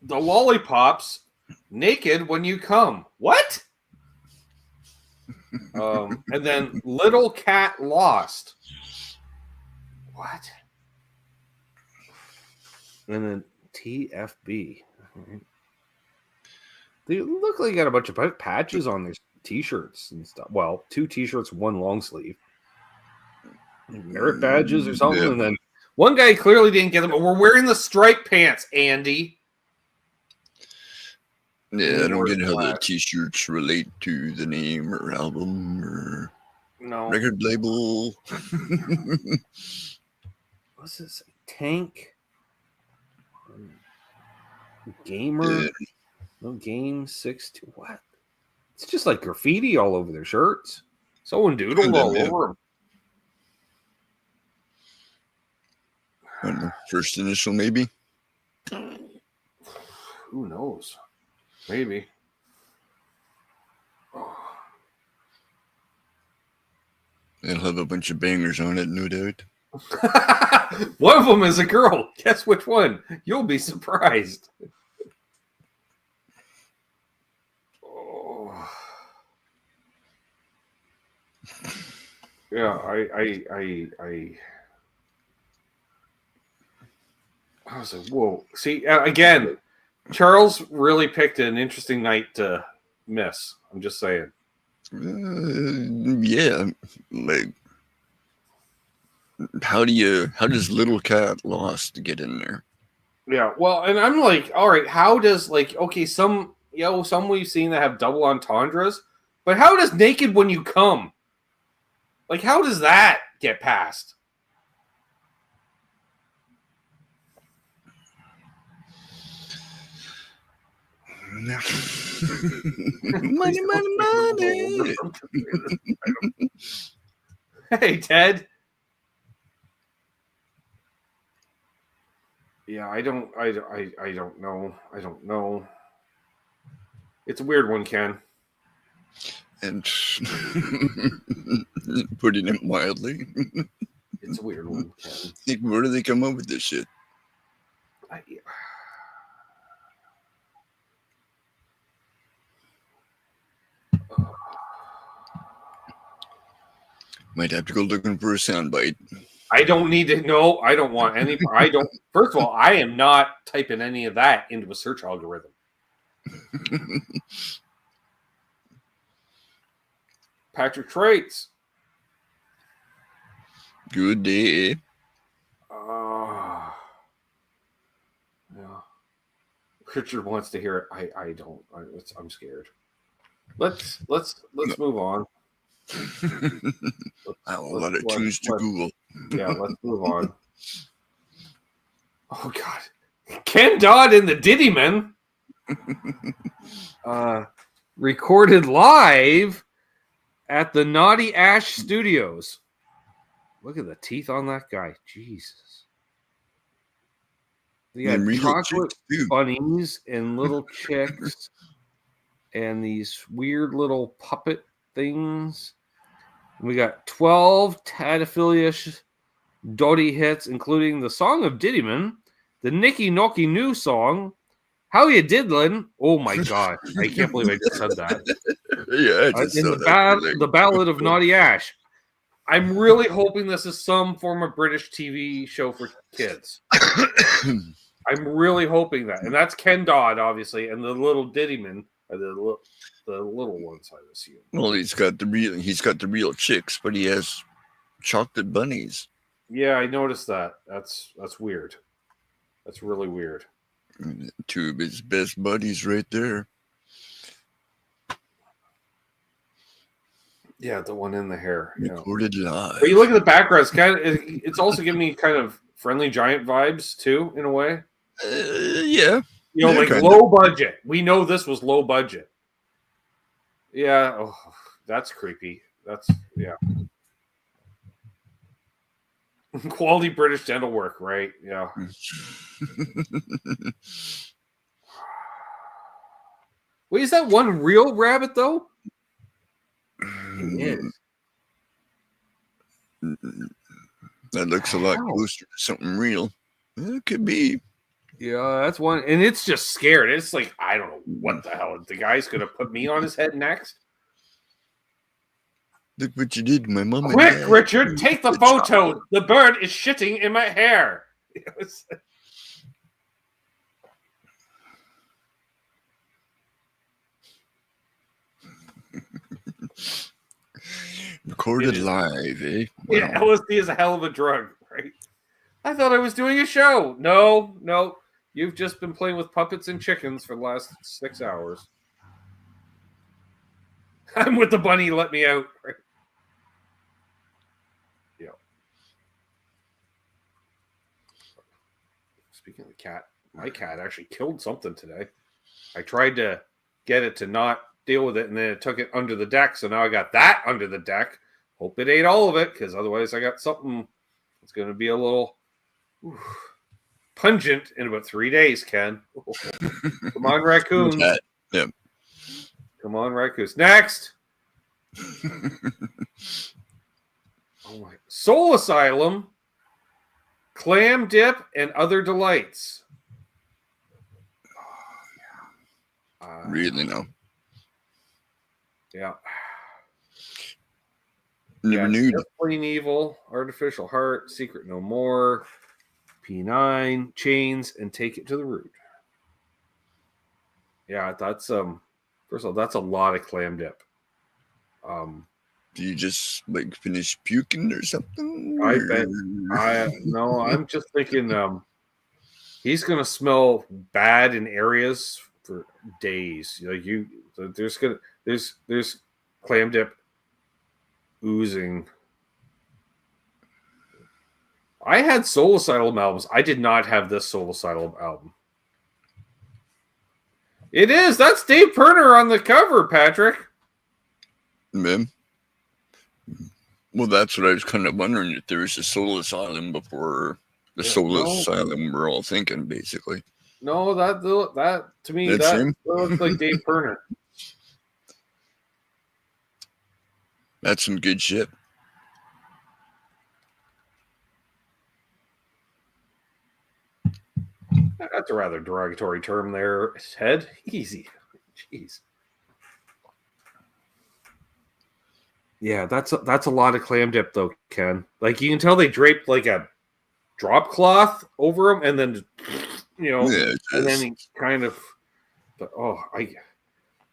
The Lollipops, naked when you come. What? And then Little Cat Lost. What? And then TFB. Right. They look like they got a bunch of patches on their t-shirts and stuff. Well, 2 t-shirts, 1 long sleeve. Merit badges or something. Yeah. And then one guy clearly didn't get them. We're wearing the striped pants, Andy. Yeah, I don't get how the t-shirts relate to the name or album or record label. What's this? Tank? Gamer? Yeah. No game 6-2. What? It's just like graffiti all over their shirts. Someone doodled all over them. I don't know. First initial, maybe? Who knows? Maybe. It'll have a bunch of bangers on it, no doubt. One of them is a girl. Guess which one? You'll be surprised. Oh. Yeah, I was like, whoa. See, again, Charles really picked an interesting night to miss. I'm just saying. Yeah, like, how does Little Cat Lost get in there? Yeah, well, and I'm like, all right, how does, like, okay, some we've seen that have double entendres, but how does naked when you come? Like, how does that get past? Money. Hey, Ted. Yeah, I don't know. I don't know. It's a weird one, Ken. And putting it mildly. It's a weird one, Ken. Like, where do they come up with this shit? Might have to go looking for a soundbite. I don't need to know. I don't want any. I don't. First of all, I am not typing any of that into a search algorithm. Patrick Traits. Good day. Yeah. Richard wants to hear it. I don't. I'm scared. Let's move on. I will let it choose to Google. Yeah, let's move on. Oh God, Ken Dodd in the Diddy Men. Recorded live at the Naughty Ash Studios. Look at the teeth on that guy. Jesus. They got chocolate bunnies and little chicks and these weird little puppet things. We got 12 Tadaphilia Doddy hits, including the Song of Diddyman, the Nicky Nocky New song, How You Diddlin'. Oh my God. I can't believe I just said that. Yeah, I just saw that. The Ballad of Naughty Ash. I'm really hoping this is some form of British TV show for kids. I'm really hoping that. And that's Ken Dodd, obviously, and the little Diddyman are the little ones, I assume. Well, he's got the real chicks, but he has chocolate bunnies. Yeah, I noticed that. That's weird. That's really weird. 2 of his best buddies right there. Yeah, the one in the hair. Recorded live. But you look at the background, it's also giving me kind of Friendly Giant vibes, too, in a way. Yeah. Like low budget. We know this was low budget. Yeah. Oh, that's creepy. Yeah. Quality British dental work, right? Yeah. Wait, is that one real rabbit, though? It is. That looks a lot closer to something real. It could be. Yeah, that's one. And it's just scared. It's like, I don't know what the hell. The guy's going to put me on his head next. Look what you did, my mom. Quick, Richard, take the photo. The bird is shitting in my hair. Recorded live, eh? Wow. Yeah, LSD is a hell of a drug, right? I thought I was doing a show. No. You've just been playing with puppets and chickens for the last 6 hours. I'm with the bunny. Let me out. Right? Yeah. Speaking of the cat, my cat actually killed something today. I tried to get it to not deal with it, and then it took it under the deck. So now I got that under the deck. Hope it ate all of it, because otherwise I got something that's going to be a little pungent in about 3 days, Ken. Come on, raccoons. Yeah. Come on, raccoons. Next. Oh my. Soul Asylum, clam dip, and other delights. Really, no. Yeah. Never knew. Plain Evil, Artificial Heart, Secret No More, P9, Chains, and Take It to the Root. Yeah, that's first of all, that's a lot of clam dip. Do you just like finish puking or something? I bet. No, I'm just thinking he's gonna smell bad in areas for days. Like there's clam dip oozing. I had Soul Asylum albums. I did not have this Soul Asylum album. It is. That's Dave Perner on the cover, Patrick. Man. Well, that's what I was kind of wondering, if there was a Soul Asylum before the Soul Asylum we're all thinking, basically. No, that to me, that looks like Dave Perner. That's some good shit. That's a rather derogatory term there, Ted. Easy. Jeez. Yeah, that's a lot of clam dip, though, Ken. Like, you can tell they draped like a drop cloth over them, and then, and then he kind of, but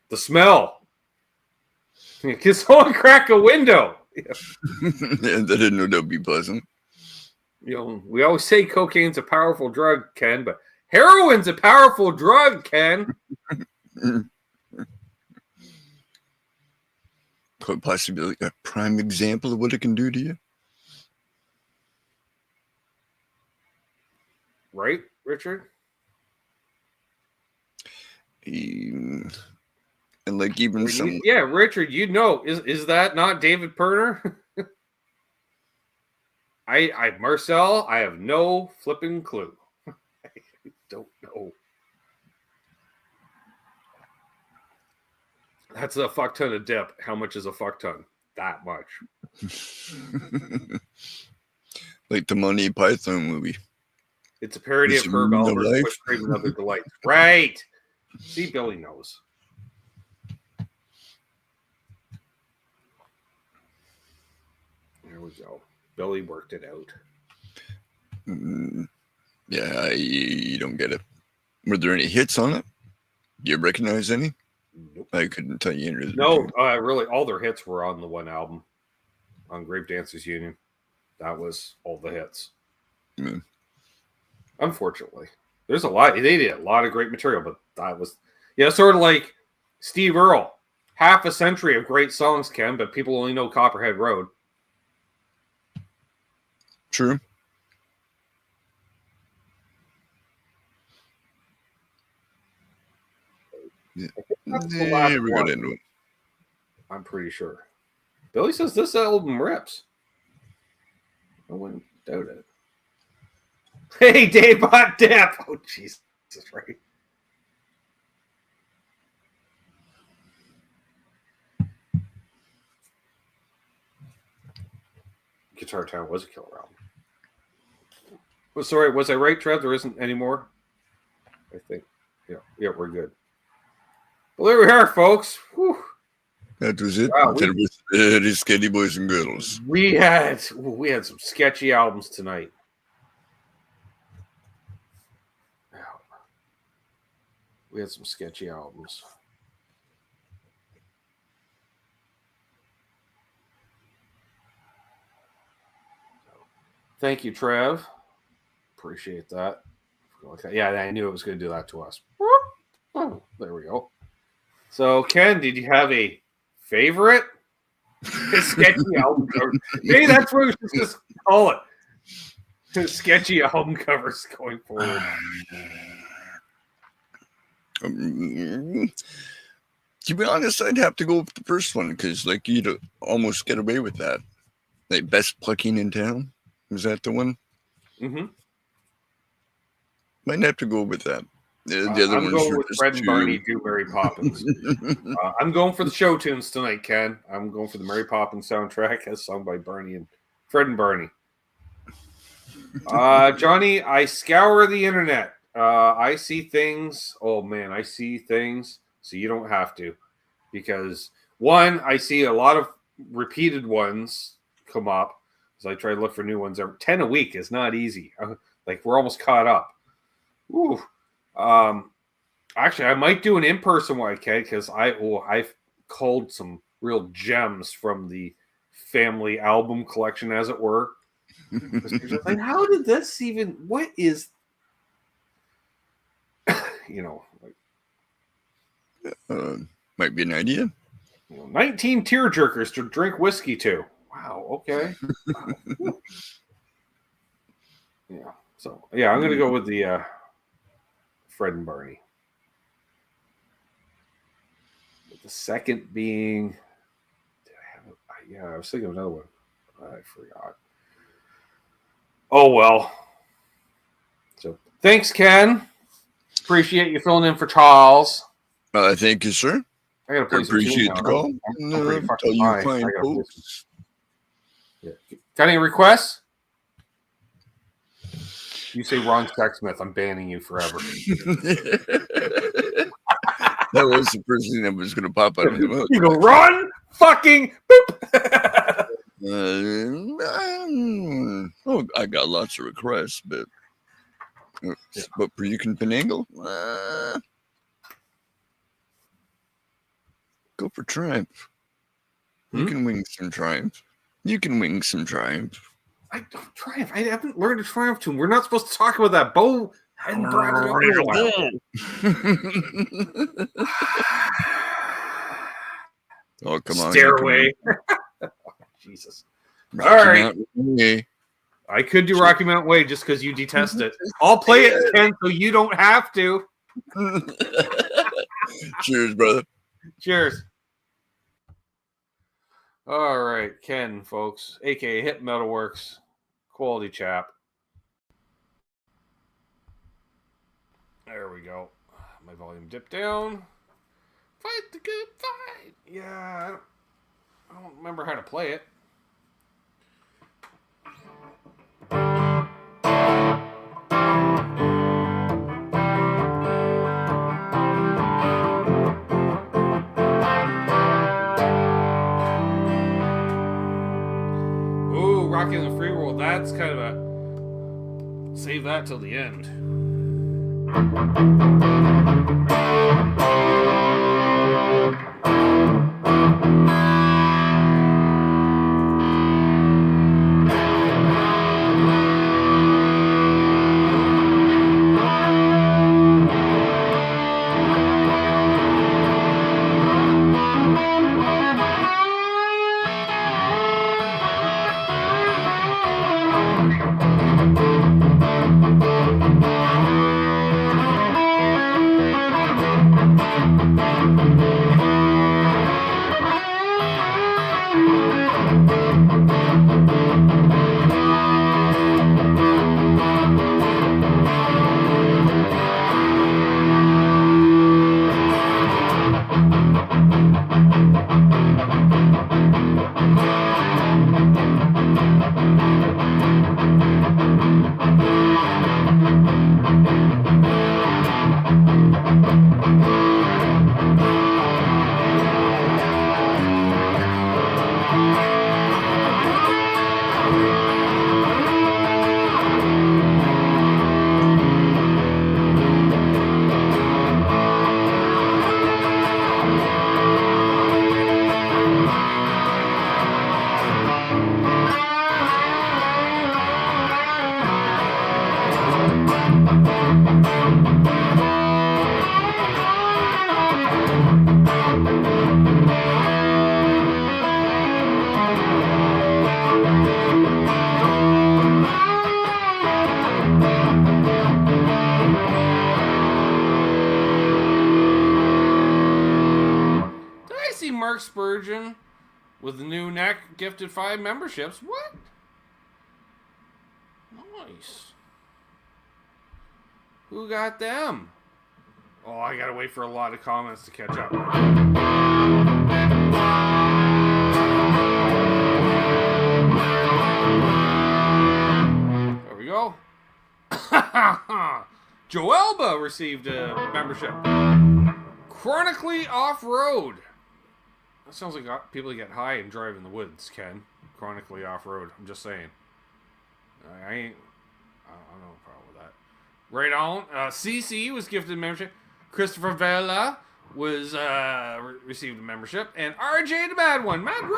the smell. Can someone crack a window? Yeah, I didn't know that'd be pleasant. We always say cocaine's a powerful drug, Ken, but heroin's a powerful drug, Ken. Could possibly be a prime example of what it can do to you. Right, Richard? And like even some... Yeah, Richard, is that not David Perner? Marcel, I have no flipping clue. I don't know. That's a fuck ton of dip. How much is a fuck ton? That much. Like the Monty Python movie. It's a parody of Herb Alpert's Quick Cream and Other Delights. Right. See, Billy knows. There we go. Billy worked it out. Yeah, you don't get it. Were there any hits on it? Do you recognize any? Nope. I couldn't tell you any. No, really, all their hits were on the one album, on Grape Dancers Union. That was all the hits. Mm. Unfortunately, there's a lot. They did a lot of great material, but that was, sort of like Steve Earle. Half a century of great songs, Ken, but people only know Copperhead Road. True. Yeah. We got into it. I'm pretty sure. Billy says this album rips. I wouldn't doubt it. Hey, Dave Bot Dip. Oh, Jesus, right. Guitar Town was a killer album. Oh, sorry, was I right, Trev? There isn't any more? I think. Yeah, we're good. Well, there we are, folks. Whew. That was it. Wow, That was very skinny boys and girls. We had some sketchy albums tonight. We had some sketchy albums. Thank you, Trev. Appreciate that. Yeah, I knew it was going to do that to us. Oh, there we go. So, Ken, did you have a favorite sketchy album cover? Maybe that's what we should just call it. Sketchy album covers going forward. To be honest, I'd have to go with the first one because, like, you'd almost get away with that. Like, best plucking in town. Was that the one? Mm-hmm. Might have to go with that. The other I'm ones going were with just Fred and too... Barney do Mary Poppins. I'm going for the show tunes tonight, Ken. I'm going for the Mary Poppins soundtrack as sung by Barney and Fred and Barney. Johnny, I scour the internet. I see things. Oh, man, I see things. So you don't have to. Because, one, I see a lot of repeated ones come up. So I try to look for new ones. 10 a week is not easy. Like, we're almost caught up. Ooh. Actually, I might do an in-person one, Ken, because I've culled some real gems from the family album collection, as it were. Like, how did this even? What is? Might be an idea. 19 tearjerkers to drink whiskey to. Wow. Okay. Wow. Yeah. So I'm gonna go with the Fred and Barney. The second being, did I have it? Yeah, I was thinking of another one. I forgot. Oh, well. So, thanks, Ken. Appreciate you filling in for Charles. Thank you, sir. I gotta play Appreciate the call. I'm pretty fucking Tell you high. fine folks. Yeah. Got any requests? You say Ron Sexsmith, I'm banning you forever. That was the first thing that was going to pop out of the mouth. You go, Ron fucking boop. I got lots of requests, but for you can finagle, go for Triumph. You can wing some Triumph. You can wing some Triumph. I don't Triumph. I haven't learned a Triumph tune. We're not supposed to talk about that. Bo hadn't brought it up in a while. Oh, come on. Stairway. Jesus. Rocky All right. Mountain. I could do Rocky Mountain Way just because you detest it. I'll play it, Ken, so you don't have to. Cheers, brother. Cheers. All right, Ken, folks, a.k.a. Hit Metalworks. Quality chap. There we go. My volume dipped down. Fight the good fight. Yeah, I don't remember how to play it. Ooh, Rockin' in the Free World. That's kind of a... Save that till the end. Mark Spurgeon with the new neck gifted 5 memberships. What? Nice. Who got them? Oh, I gotta wait for a lot of comments to catch up. There we go. Joe Elba received a membership. Chronically Off-Road. That sounds like people get high and drive in the woods, Ken. Chronically off-road. I'm just saying. I don't have a problem with that. Right on. CC was gifted a membership. Christopher Vela was received a membership. And RJ the Bad One. Mad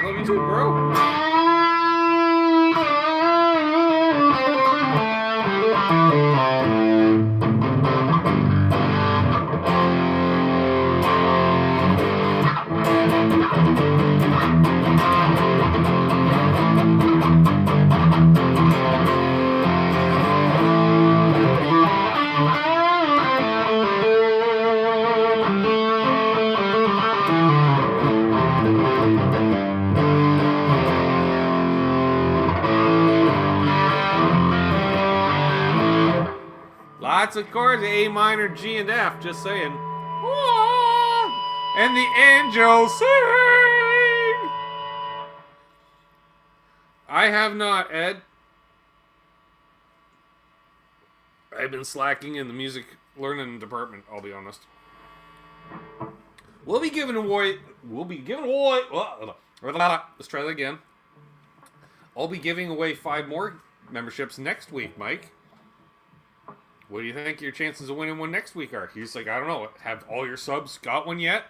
love you too, bro. Lots of chords, A minor, G, and F, just saying. And the angels sing! I have not, Ed. I've been slacking in the music learning department, I'll be honest. We'll be giving away... Let's try that again. I'll be giving away 5 more memberships next week, Mike. What do you think your chances of winning one next week are? He's like, I don't know. Have all your subs got one yet?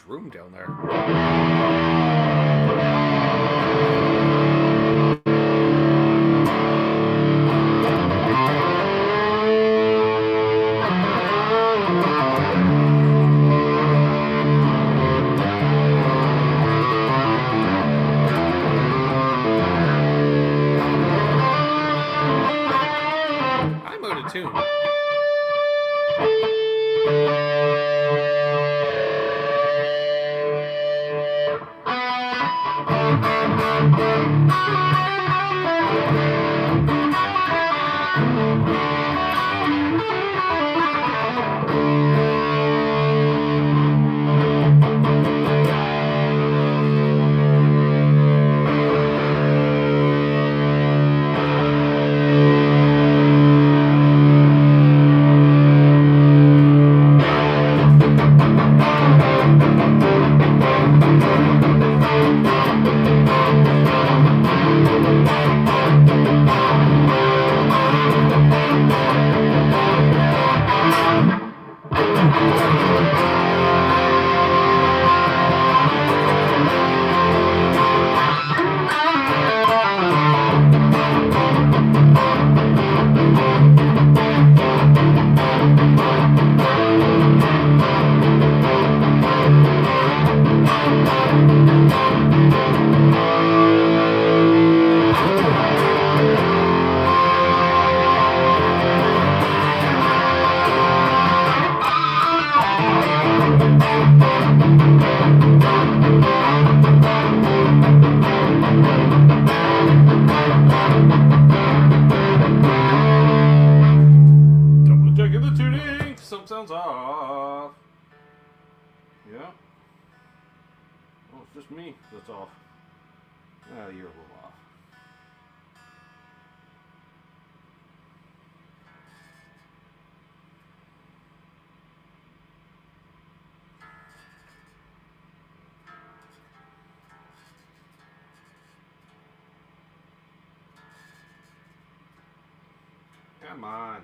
Room down there. I'm out of tune. System sounds off. Yeah. Oh, it's just me that's off. Ah, you're a little off. Come on.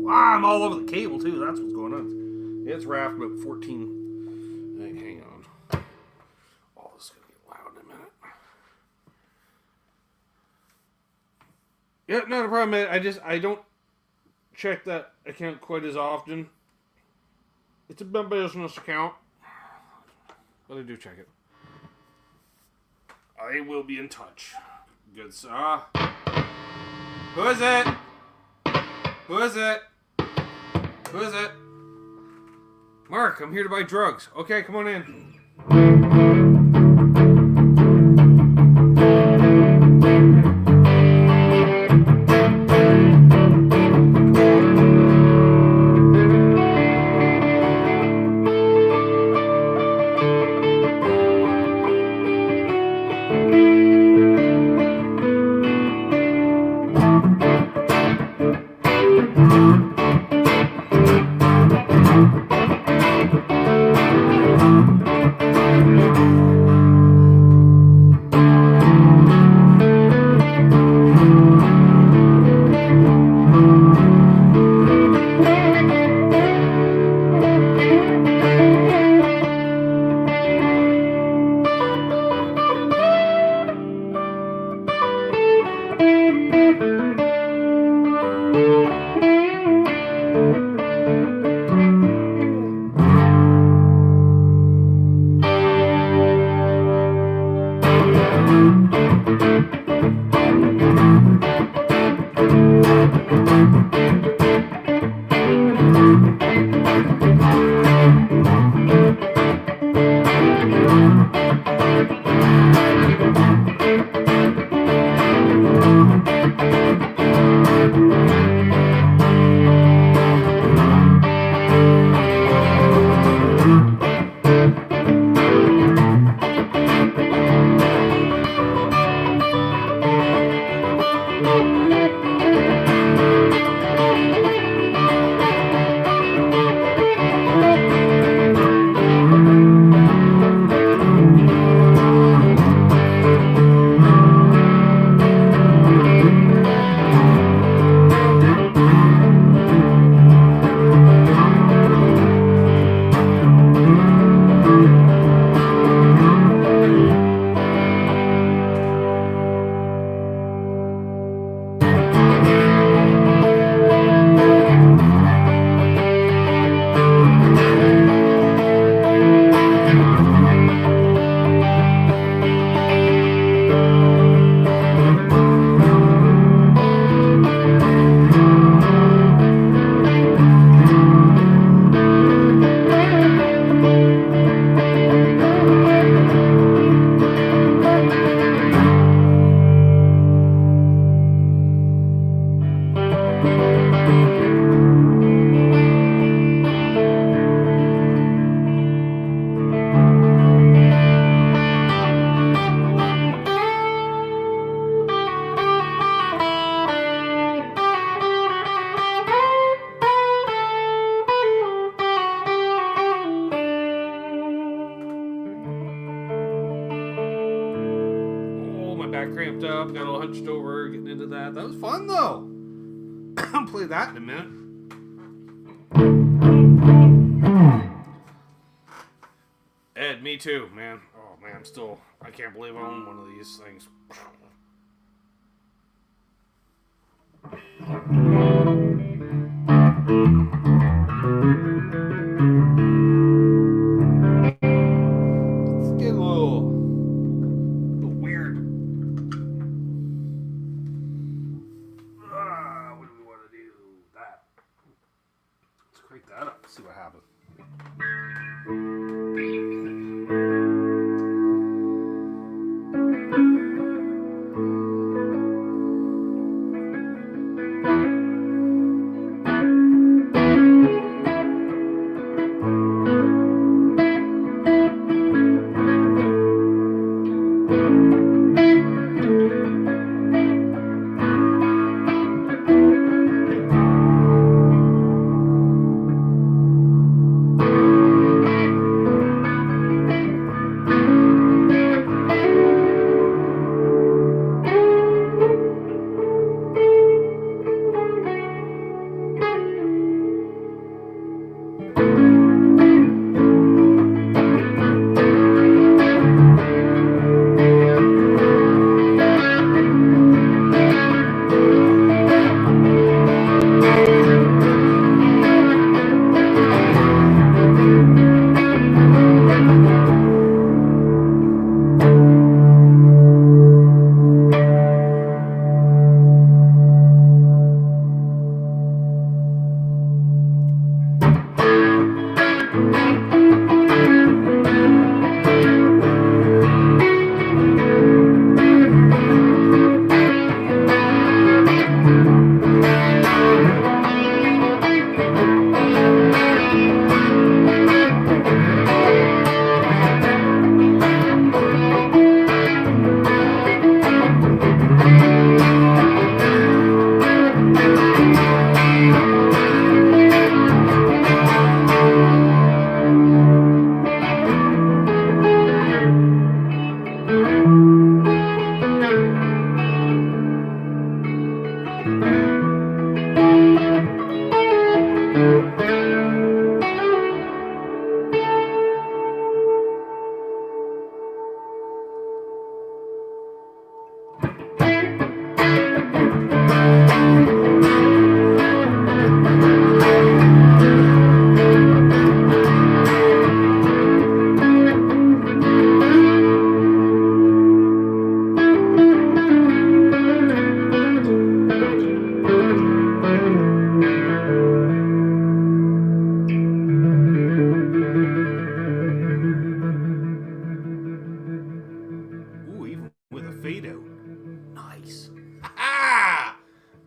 I'm all over the cable too. That's what's going on. It's wrapped about 14. Hang on. Oh, this is gonna get loud in a minute. Yeah, not a problem. I don't check that account quite as often. It's a business account, but I do check it. I will be in touch. Good sir. Who is it? Who is it? Who is it? Mark, I'm here to buy drugs. Okay, come on in. got cramped up, got all hunched over, getting into that. That was fun though. I'll play that in a minute. Ed, me too, man. Oh man, I can't believe I own one of these things. Let's get a little weird. What do we want to do? That. Let's crank that up. See what happens.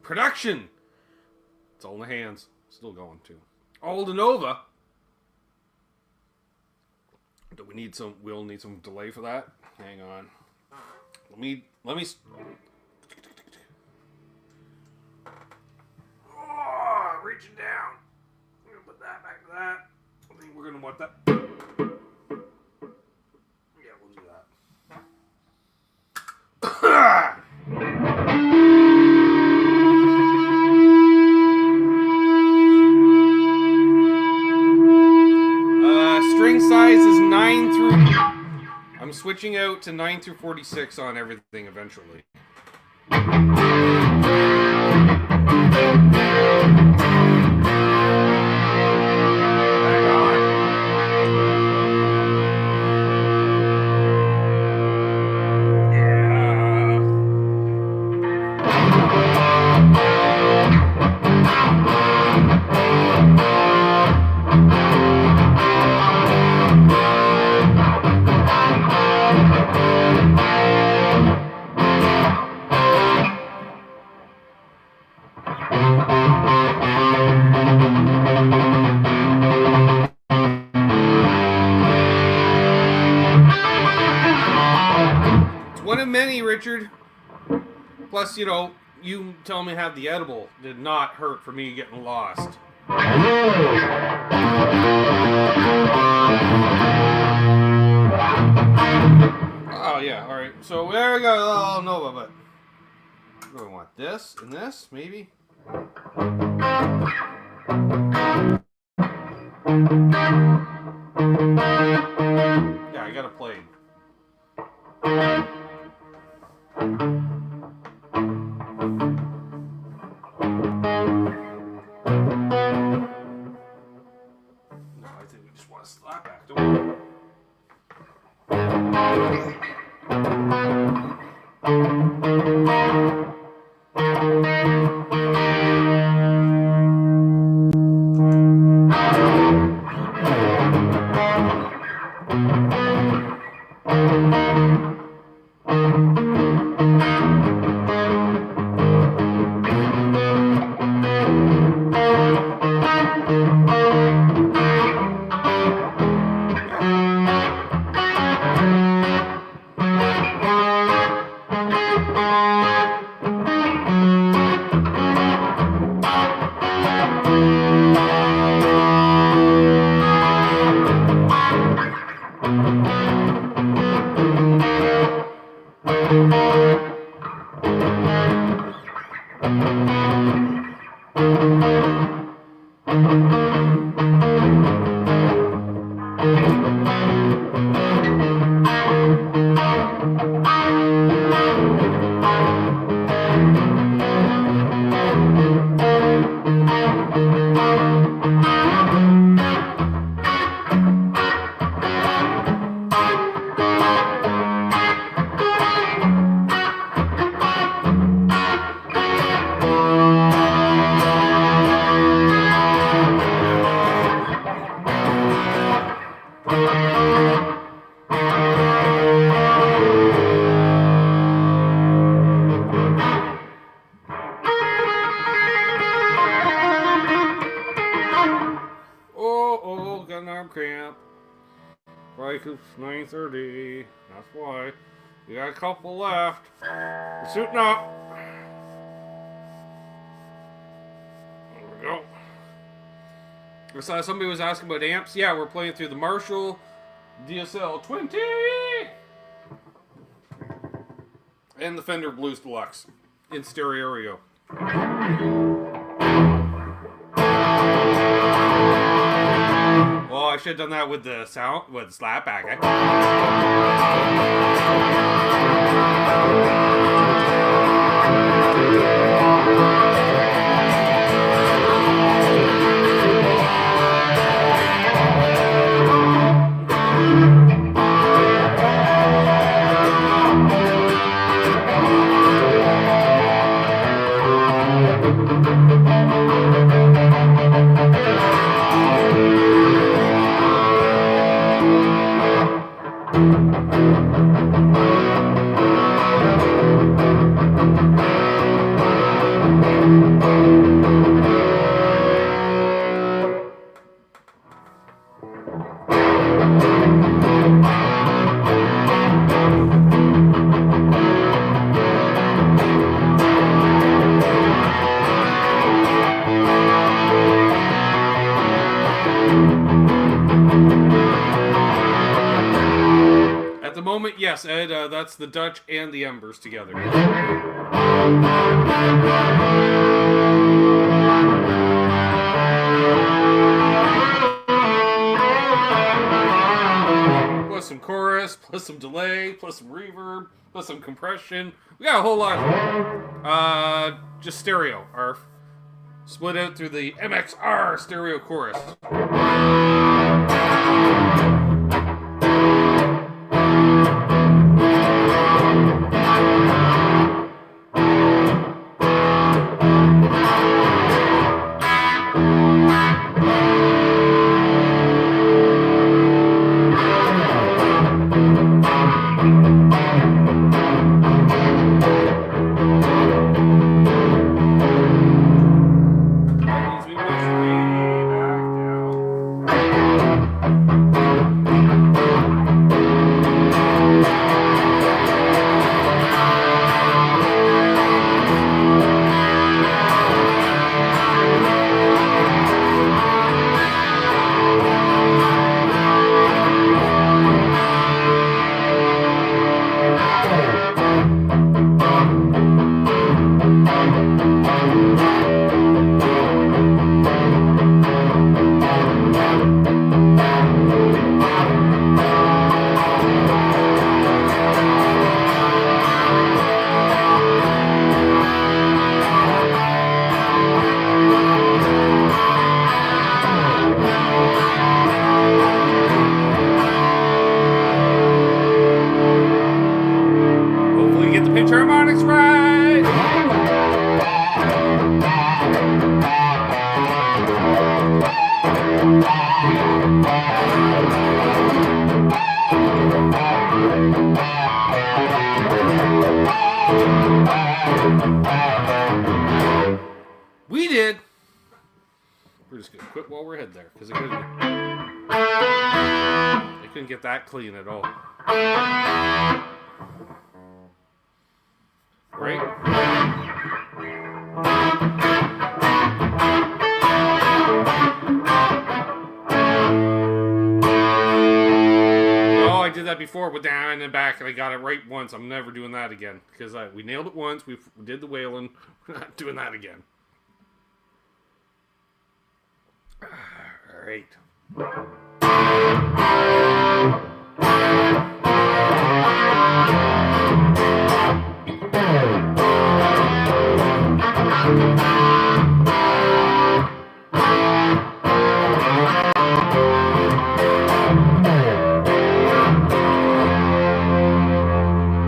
Production. It's all in the hands. Still going too. Aldenova. Do we need some? We'll need some delay for that. Hang on. Let me. Oh, reaching down. I'm gonna put that back to that. I think we're gonna want that. Yeah, we'll do that. String size is 9 through... I'm switching out to 9 through 46 on everything eventually. Richard. Plus, you know, you telling me to have the edible did not hurt for me getting lost. Oh, yeah, alright. So, there there we go. Oh, no, but do I want this and this, maybe? Yeah, I got it played. No, I think we just want to slap back, don't we? Got an arm cramp. Right, it's 9:30. That's why. We got a couple left. We're suiting up. There we go. So somebody was asking about amps. Yeah, we're playing through the Marshall DSL 20 and the Fender Blues Deluxe in stereo. Well, I should have done that with the sound, with the slapback. At the moment, yes, Ed, that's the Dutch and the Embers together. Plus some chorus, plus some delay, plus some reverb, plus some compression. We got a whole lot. Just stereo. Our split out through the MXR stereo chorus. That means we mix way back down. quit while we're ahead there, because I couldn't get that clean at all. Right? Oh, I did that before, but down and then back, and I got it right once. I'm never doing that again, because we nailed it once. We did the wailing. We're not doing that again. All right.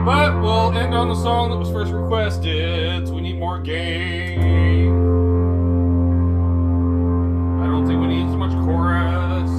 But we'll end on the song that was first requested, so we need more game. I don't think we need so much chorus.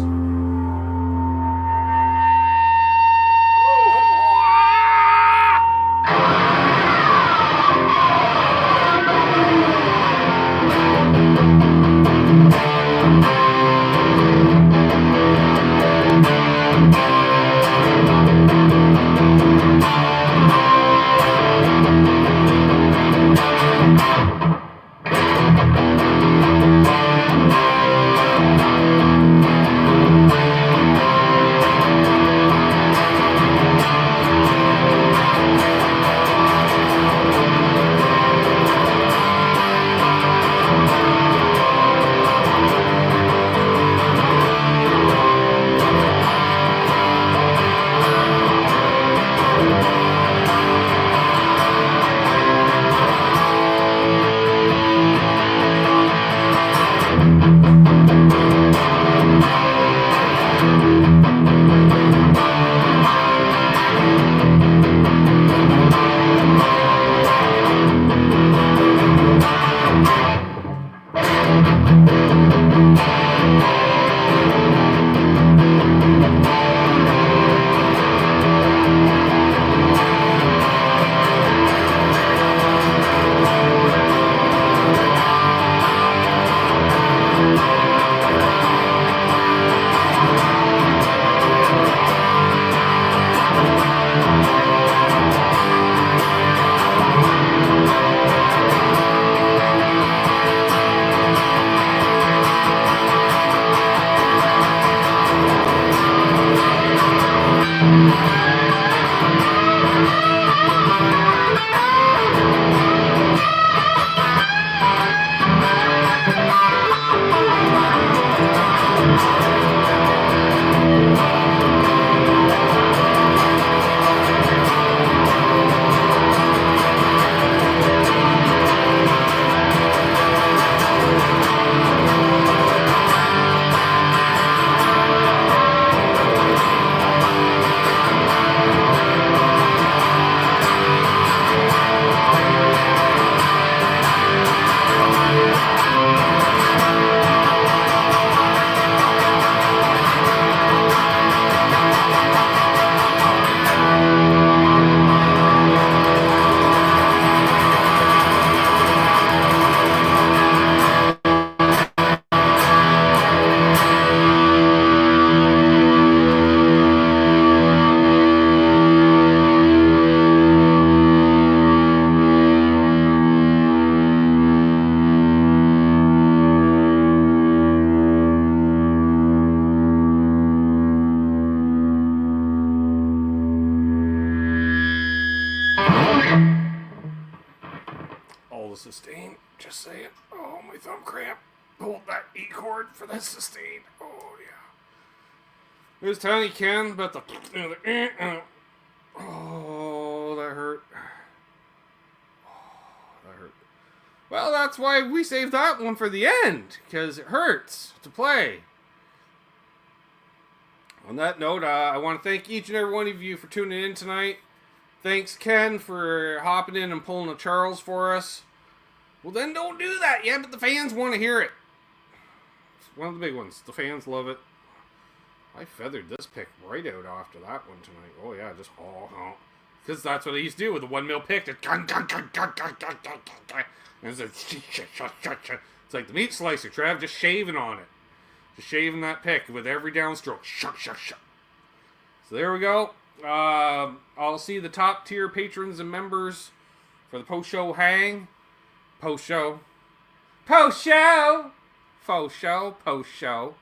Sustain, just saying. Oh, my thumb cramp. Hold that E chord for that sustain. Oh, yeah. There's Tiny Ken, but the oh, that hurt. Oh, that hurt. Well, that's why we saved that one for the end, because it hurts to play. On that note, I want to thank each and every one of you for tuning in tonight. Thanks, Ken, for hopping in and pulling a Charles for us. Well, then don't do that. Yeah, but the fans want to hear it. It's one of the big ones. The fans love it. I feathered this pick right out after that one tonight. Oh, yeah, just because that's what I used to do with the 1 mil pick. It's like the meat slicer, Trav, just shaving on it. Just shaving that pick with every downstroke. Shuck, shuck, shuck. So there we go. I'll see the top tier patrons and members for the post-show hang. Post-show. Post-show! Faux show. Post-show.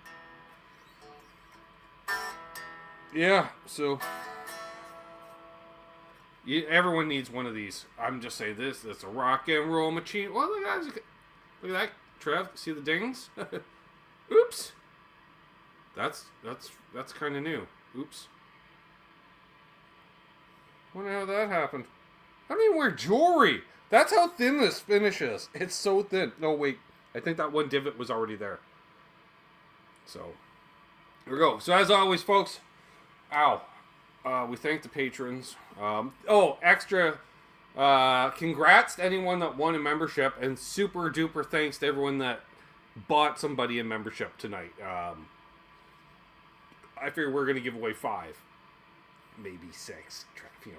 Yeah, so... everyone needs one of these. I'm just saying this. It's a rock and roll machine. Well, look at that, Trev. See the dings? Oops. That's kind of new. Oops. Wonder how that happened. I don't even wear jewelry. That's how thin this finish is. It's so thin. No, wait. I think that one divot was already there. So, here we go. So, as always, folks, we thank the patrons. Extra congrats to anyone that won a membership, and super duper thanks to everyone that bought somebody a membership tonight. I figure we're going to give away 5. Maybe 6.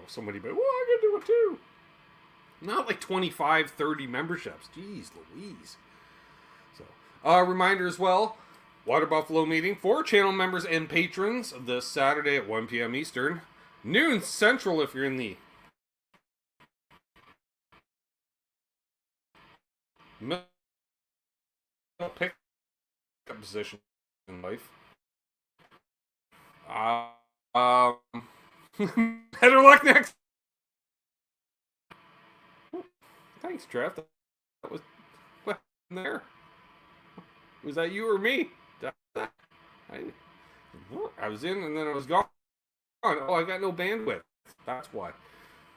Somebody, but, I'm going to do it too. Not like 25, 30 memberships. Jeez Louise. So, reminder as well, Water Buffalo meeting for channel members and patrons this Saturday at 1 p.m. Eastern. Noon Central if you're in the pick up position in life. Better luck next. Thanks, Trev. That was what there. Was that you or me? I was in and then I was gone. Oh, I got no bandwidth. That's why.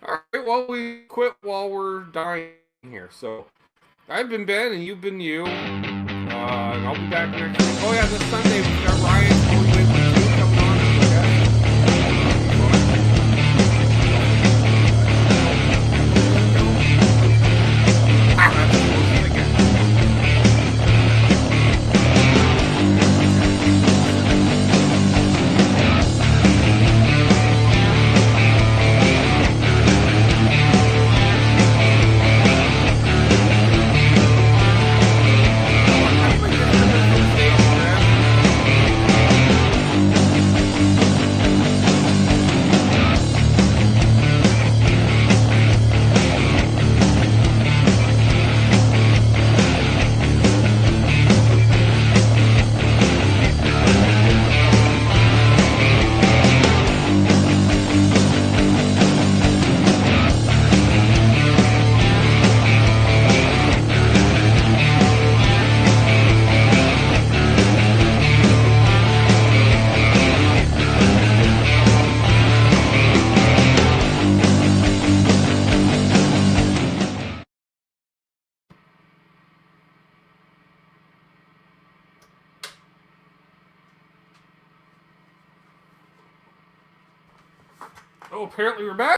All right. Well, we quit while we're dying here. So I've been Ben and you've been you. And I'll be back next week. Oh yeah, this Sunday we got Ryan. Coming on. Oh, apparently we're back.